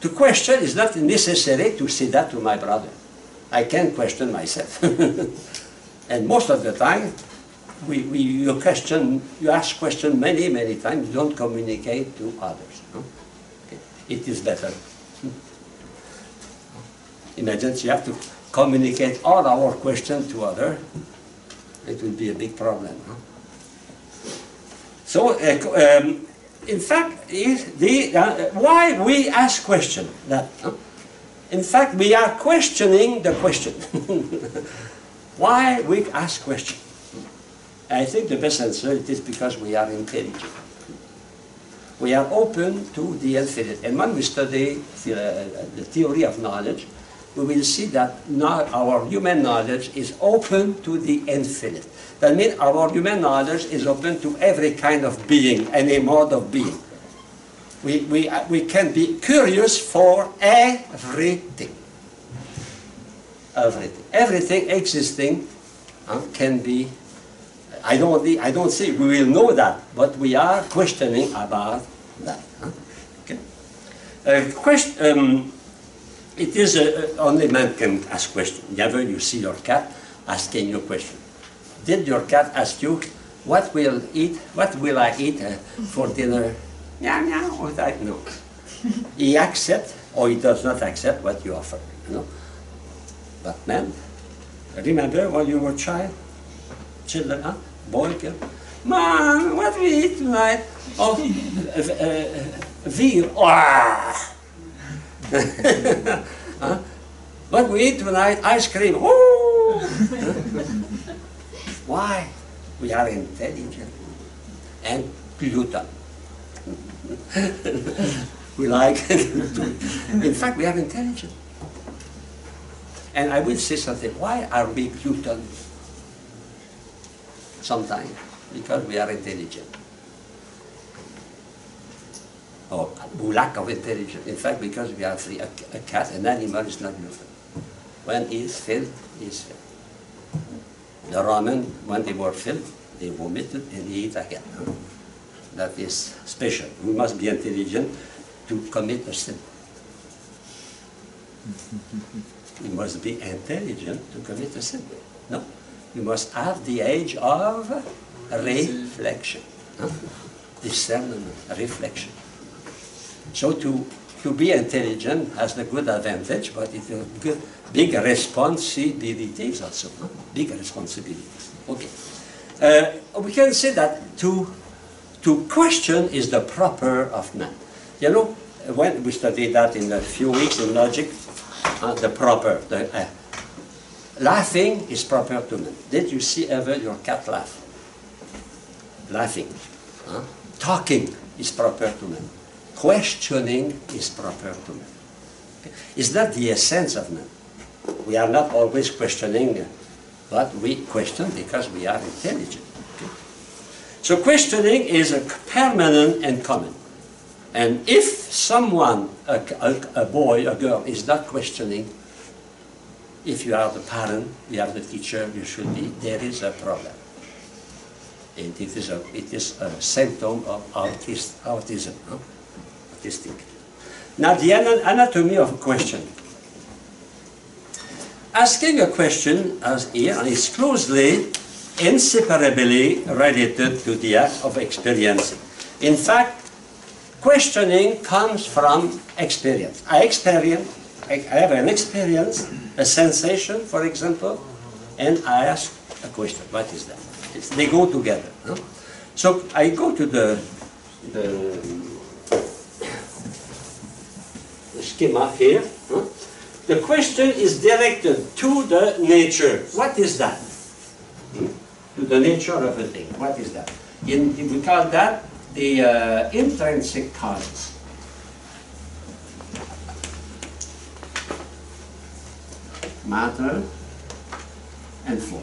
Speaker 1: To question is not necessary to say that to my brother. I can question myself. And most of the time, you ask questions many, many times, you don't communicate to others. Okay. It is better. Imagine you have to communicate all our questions to others, it will be a big problem. So, in fact, why we ask questions? In fact, we are questioning the question. Why we ask questions? I think the best answer is because we are intelligent. We are open to the infinite. And when we study the theory of knowledge, we will see that our human knowledge is open to the infinite. That means our human knowledge is open to every kind of being, any mode of being. We can be curious for everything. Everything existing can be. I don't say we will know that, but we are questioning about that. Okay. It is only man can ask questions. Never you see your cat asking you a question. Did your cat ask you, what will I eat for dinner yeah, yeah, or that, no. He accepts or he does not accept what you offer, you know. But man, remember when you were a child? Children, huh? Boy, girl. Mom, what do we eat tonight? Oh, veal. Ah. Huh? What we eat tonight? Ice cream. Woo! Why? We are intelligent and gluten. We like in fact, we are intelligent. And I will say something. Why are we gluten? Sometimes because we are intelligent. Or lack of intelligence. In fact, because we are free. A cat, an animal is not gluten. When he is filled, he is filled. The ramen, when they were filled, they vomited and they eat again. That is special. We must be intelligent to commit a sin. You must be intelligent to commit a sin. No? You must have the age of reflection. Huh? Discernment, reflection. So to be intelligent has the good advantage, but it's a good, big responsibilities also. Huh? Big responsibilities. Okay. We can say that to question is the proper of man. You know, when we studied that in a few weeks in logic, the proper, laughing is proper to man. Did you see ever your cat laugh? Laughing. Huh? Talking is proper to man. Questioning is proper to man. Okay? Is that the essence of man? We are not always questioning, but we question because we are intelligent. Okay? So questioning is a permanent and common. And if someone, a boy, a girl, is not questioning, if you are the parent, you are the teacher, you should be, there is a problem. And it is a symptom of autism. Huh? Autistic. Now the anatomy of a question. Asking a question, as here, is closely, inseparably related to the act of experiencing. In fact, questioning comes from experience. I have an experience, a sensation, for example, and I ask a question. What is that? They go together. Huh? So I go to the schema here. Huh? The question is directed to the nature. What is that? To the nature of a thing. What is that? We call that the intrinsic causes. Matter and form.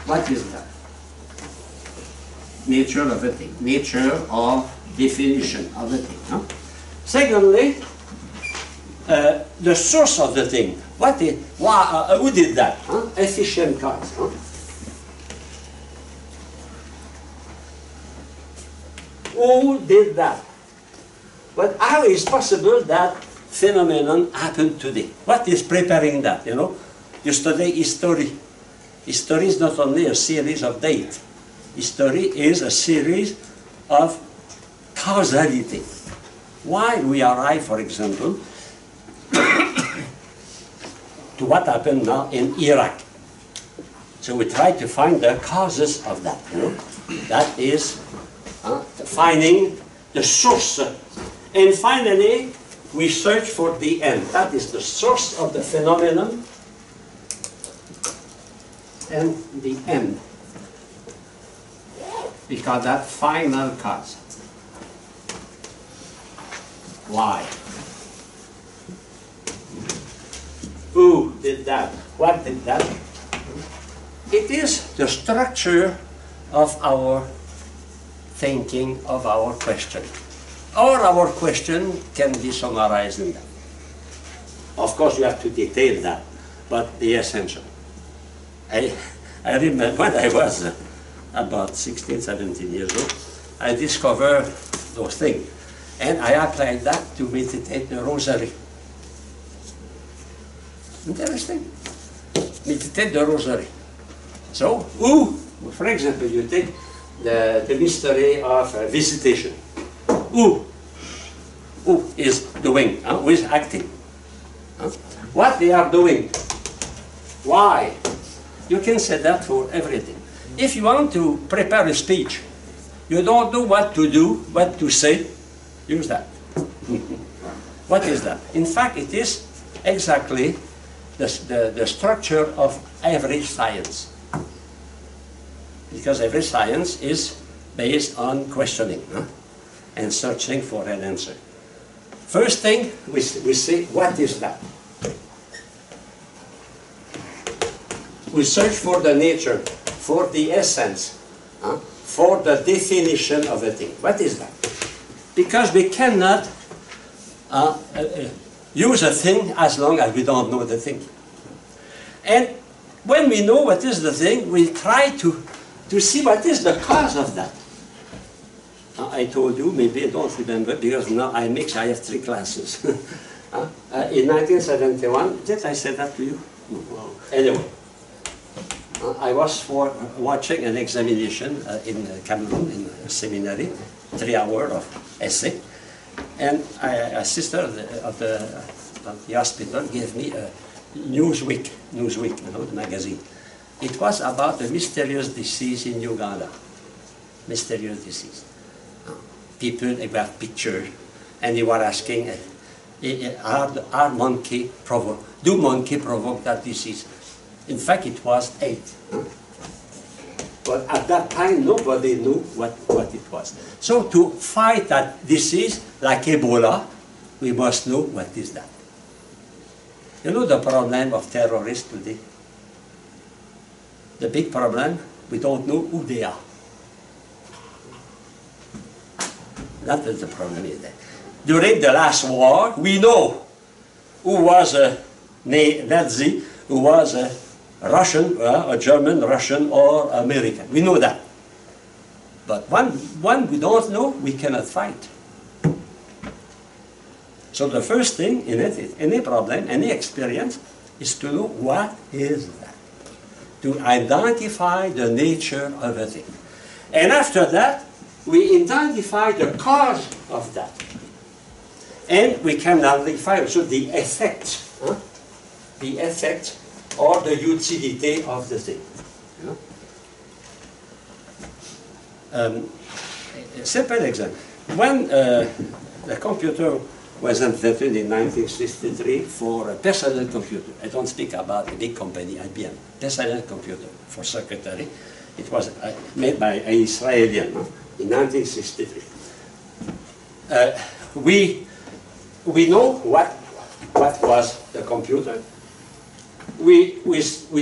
Speaker 1: What is that? Nature of a thing. Nature or definition of a thing. Huh? Secondly, the source of the thing. Who did that? Huh? Efficient cause. Huh? Who did that? But how is possible that phenomenon happened today? What is preparing that? You know, you study history. History is not only a series of dates. History is a series of causality. Why we arrive, for example, to what happened now in Iraq. So we try to find the causes of that. You know, that is finding the source. And finally, we search for the end. That is the source of the phenomenon and the end. We call that final cause. Why? Who did that? What did that? It is the structure of our thinking, of our question. Or our question can be summarized in that. Of course, you have to detail that, but the essential. I remember when I was about 16, 17 years old, I discovered those things. And I applied that to meditate the rosary. Interesting. Meditate the rosary. So, for example, you take the mystery of visitation. Who is doing? Who is acting? What they are doing? Why? You can say that for everything. If you want to prepare a speech, you don't know what to do, what to say, use that. What is that? In fact, it is exactly the structure of every science. Because every science is based on questioning and searching for an answer. First thing, we say, what is that? We search for the nature, for the essence, for the definition of a thing. What is that? Because we cannot use a thing as long as we don't know the thing. And when we know what is the thing, we try to see what is the cause of that. I told you, maybe I don't remember, because now I have 3 classes. In 1971, did I say that to you? No. Anyway, I was watching an examination in Cameroon, in a seminary, 3 hours of essay, and a sister of the hospital gave me a Newsweek, the magazine. It was about a mysterious disease in Uganda. Mysterious disease. People about pictures, and they were asking, are monkey do monkey provoke that disease? In fact, it was 8. But at that time, nobody knew what it was. So to fight that disease, like Ebola, we must know what is that. You know the problem of terrorists today? The big problem, we don't know who they are. That is the problem is that. During the last war, we know who was a Nazi, who was a Russian, a German, Russian, or American. We know that. But one we don't know, we cannot fight. So the first thing in it, any problem, any experience, is to know what is that. To identify the nature of a thing. And after that, we identify the cause of that. And we can identify also the effect. The effect or the utility of the thing. A simple example. When the computer was invented in 1963 for a personal computer, I don't speak about a big company, IBM, personal computer for secretary. It was made by an Israeli in 1963. We know what was the computer. We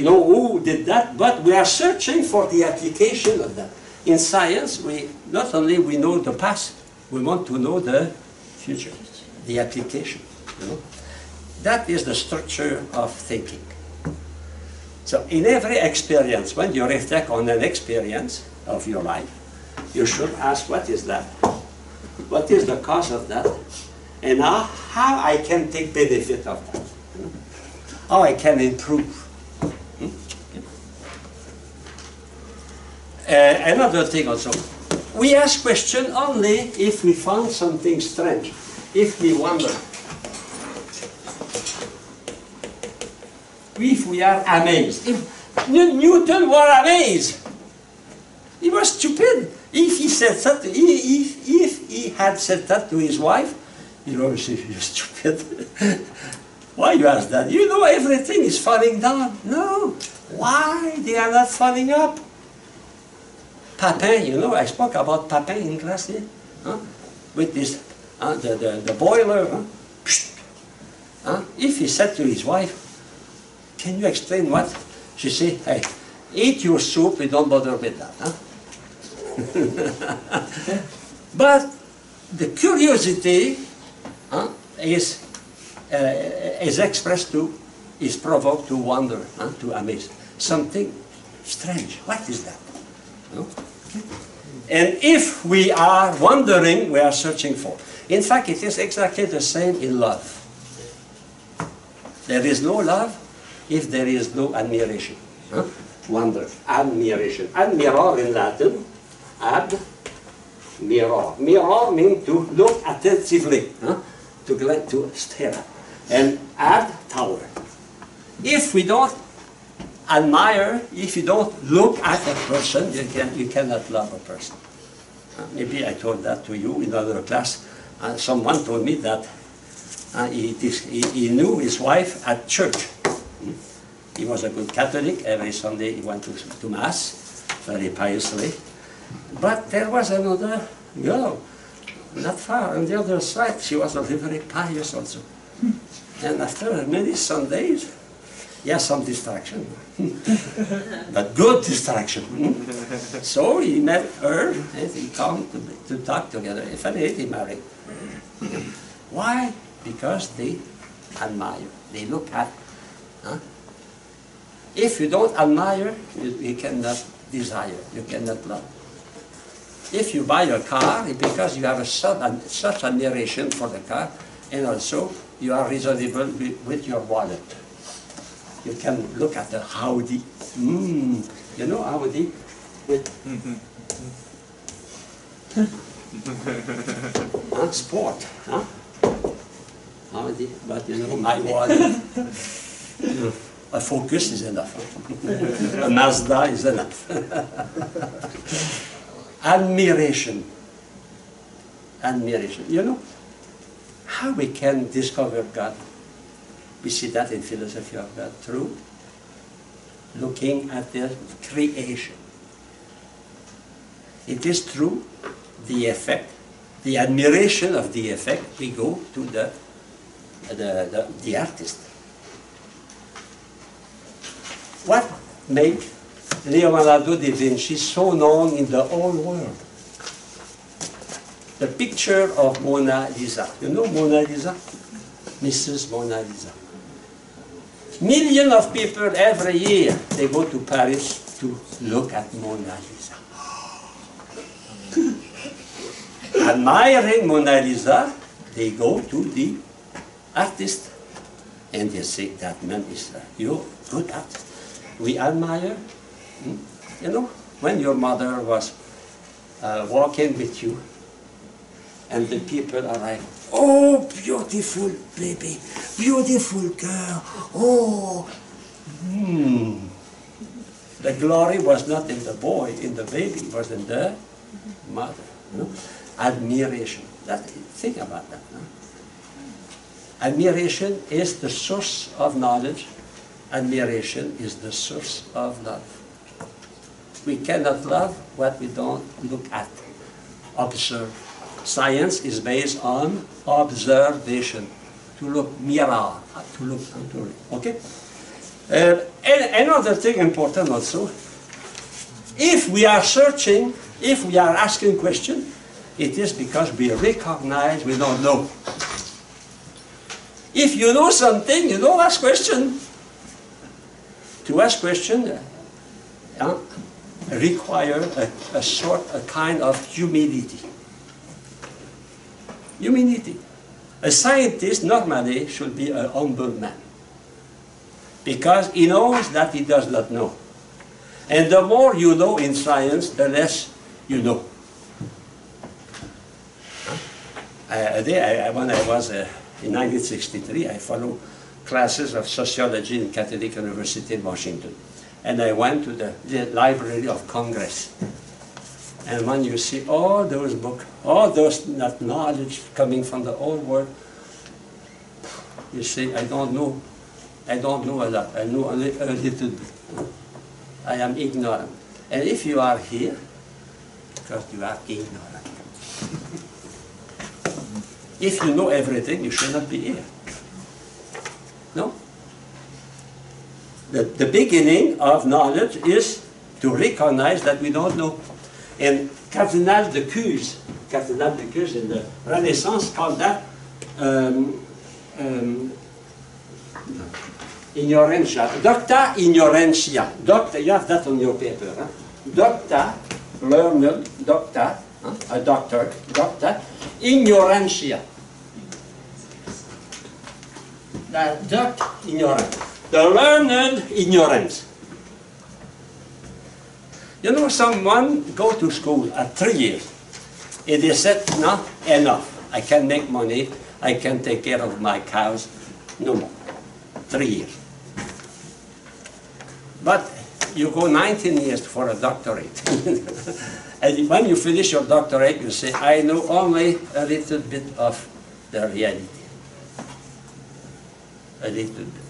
Speaker 1: know who did that, but we are searching for the application of that. In science, not only we know the past, we want to know the future, the application. That is the structure of thinking. So in every experience, when you reflect on an experience of your life, you should ask, what is that? What is the cause of that? And how I can take benefit of that? How I can improve? Another thing also, we ask questions only if we found something strange, if we wonder. If we are amazed. If Newton was amazed, he was stupid. If he said that, if he had said that to his wife, you're stupid. Why you ask that? You know everything is falling down. No. Why they are not falling up? Papin, I spoke about Papin in class here, with this, the boiler. If he said to his wife, can you explain what? She said, hey, eat your soup, we don't bother with that. But the curiosity is expressed is provoked to wonder, to amaze. Something strange. What is that? And if we are wondering, we are searching for. In fact, it is exactly the same in love. There is no love if there is no admiration. Wonder, admiration. Admirare in Latin, admirer. Mirror means to look attentively, to stare at. And add tower. If we don't admire, if you don't look at a person, you cannot love a person. Maybe I told that to you in another class. Someone told me that he knew his wife at church. He was a good Catholic. Every Sunday he went to Mass, very piously. But there was another girl, not far on the other side. She was very pious also. And after many Sundays, yes, some distraction, but good distraction. So he met her, and he come to talk together. Finally, they married. Why? Because they admire. They look at. If you don't admire, you cannot desire. You cannot love. If you buy a car, it's because you have such admiration for the car, and also you are reasonable with your wallet. You can look at the Audi. You know Audi? Sport. Audi, but you know my wallet. A Focus is enough. A Mazda is enough. Admiration. Admiration. You know how we can discover God? We see that in philosophy of God through looking at the creation. It is through the effect, the admiration of the effect, we go to the artist. What made Leonardo da Vinci so known in the whole world? The picture of Mona Lisa. You know Mona Lisa? Mrs. Mona Lisa. Millions of people every year, they go to Paris to look at Mona Lisa. Admiring Mona Lisa, they go to the artist and they say, that man is you're good artist. We admire, you know, when your mother was walking with you, and the people are like, oh, beautiful baby, beautiful girl, oh. The glory was not in the boy, in the baby, it was in the mother. You know? Admiration. Think about that. No? Admiration is the source of knowledge. Admiration is the source of love. We cannot love what we don't look at, observe. Science is based on observation, to look, mirror, to look, okay? And another thing important also, if we are searching, if we are asking questions, it is because we recognize we don't know. If you know something, you don't ask questions. To ask questions require a kind of humility. Humility. A scientist normally should be a humble man, because he knows that he does not know. And the more you know in science, the less you know. When I was in 1963, I followed classes of sociology in Catholic University in Washington. And I went to the Library of Congress. And when you see all those books, all those knowledge coming from the old world, you say, I don't know a lot. I know only a little bit. I am ignorant. And if you are here, because you are ignorant. If you know everything, you should not be here. No? The beginning of knowledge is to recognize that we don't know. And Cardinal de Cuse in the Renaissance called that ignorantia. Docta ignorantia. Docta, you have that on your paper. Huh? Docta, learned, docta, a doctor, docta, ignorantia. The doct, ignorant. The learned, ignorance. You know, someone go to school at 3 years. And they said, no, enough. I can make money. I can take care of my cows. No more. 3 years. But you go 19 years for a doctorate. And when you finish your doctorate, you say, I know only a little bit of the reality. A little bit.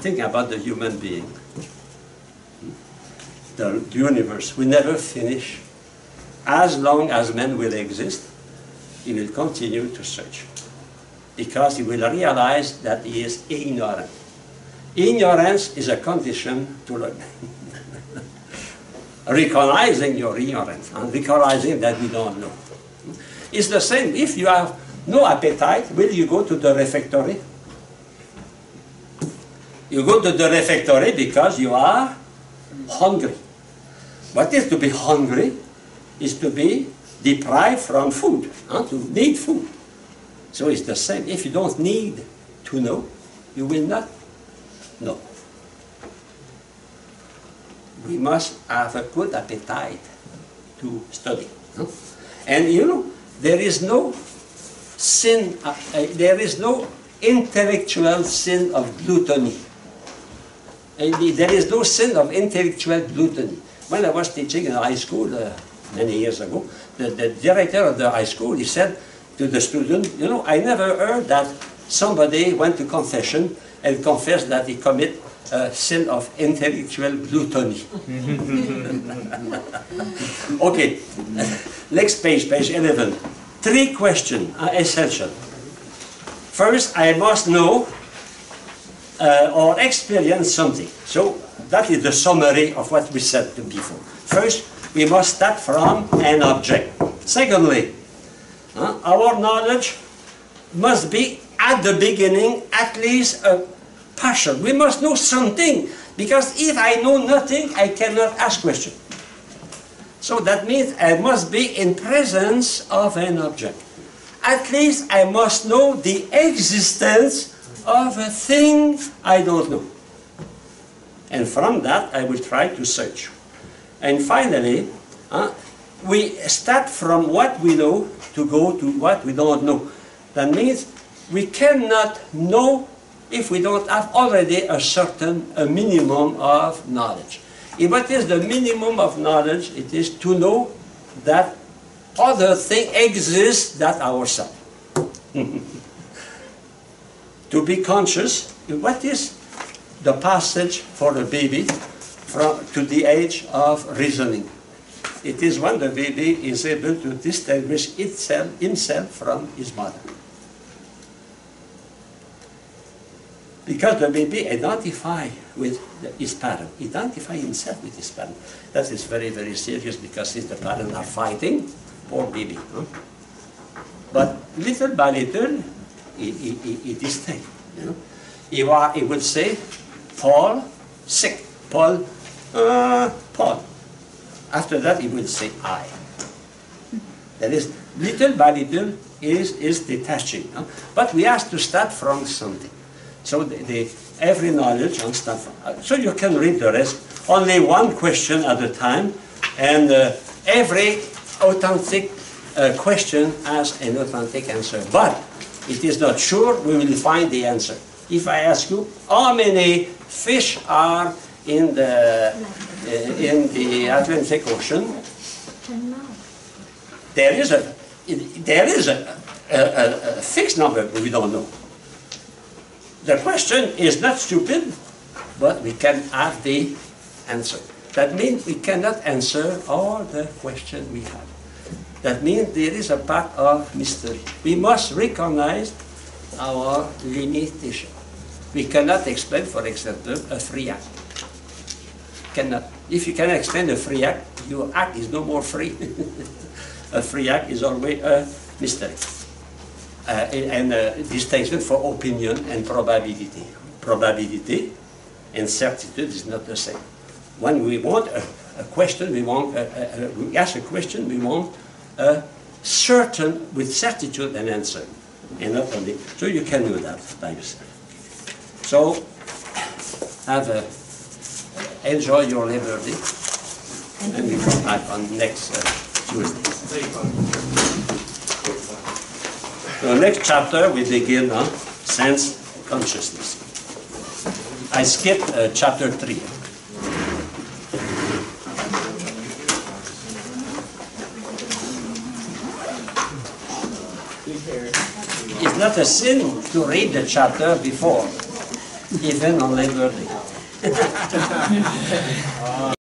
Speaker 1: Think about the human being. The universe will never finish. As long as man will exist, he will continue to search. Because he will realize that he is ignorant. Ignorance is a condition to learn. Recognizing your ignorance and recognizing that we don't know. It's the same. If you have no appetite, will you go to the refectory? You go to the refectory because you are hungry. What is to be hungry is to be deprived from food, to need food. So it's the same. If you don't need to know, you will not know. We must have a good appetite to study. And you know, there is no sin, there is no intellectual sin of gluttony. There is no sin of intellectual gluttony. When I was teaching in high school many years ago, the director of the high school, he said to the student, you know, I never heard that somebody went to confession and confessed that he committed a sin of intellectual gluttony. Okay, next page, page 11. 3 questions are essential. First, I must know or experience something. So that is the summary of what we said before. First, we must start from an object. Secondly, our knowledge must be at the beginning at least a partial. We must know something, because if I know nothing, I cannot ask questions. So that means I must be in presence of an object. At least I must know the existence of a thing I don't know. And from that, I will try to search. And finally, we start from what we know to go to what we don't know. That means we cannot know if we don't have already a minimum of knowledge. If what is the minimum of knowledge, it is to know that other thing exists than ourselves. To be conscious, what is the passage for a baby to the age of reasoning? It is when the baby is able to distinguish himself from his mother. Because the baby identifies with his parent, identifies himself with his parent. That is very, very serious, because if the parents are fighting, poor baby. But little by little, he distinct. You know? He would say, Paul, sick. Paul, Paul. After that, he will say, I. That is, little by little is detaching. But we have to start from something. So every knowledge and stuff. So you can read the rest. Only one question at a time, and every authentic question has an authentic answer. But it is not sure we will find the answer. If I ask you how many fish are in the Atlantic Ocean, there is a fixed number, but we don't know. The question is not stupid, but we can have the answer. That means we cannot answer all the questions we have. That means there is a part of mystery. We must recognize our limitation. We cannot explain, for example, a free act. Cannot. If you cannot explain a free act, your act is no more free. A free act is always a mystery. And distinction for opinion and probability. Probability and certitude is not the same. When we want a question, we ask a question, we want a certain, with certitude, an answer. And not only. So you can do that by yourself. So, enjoy your liberty. And we come back on next Tuesday. So next chapter we begin on sense consciousness. I skipped chapter 3. It's not a sin to read the chapter before, even on Labor Day.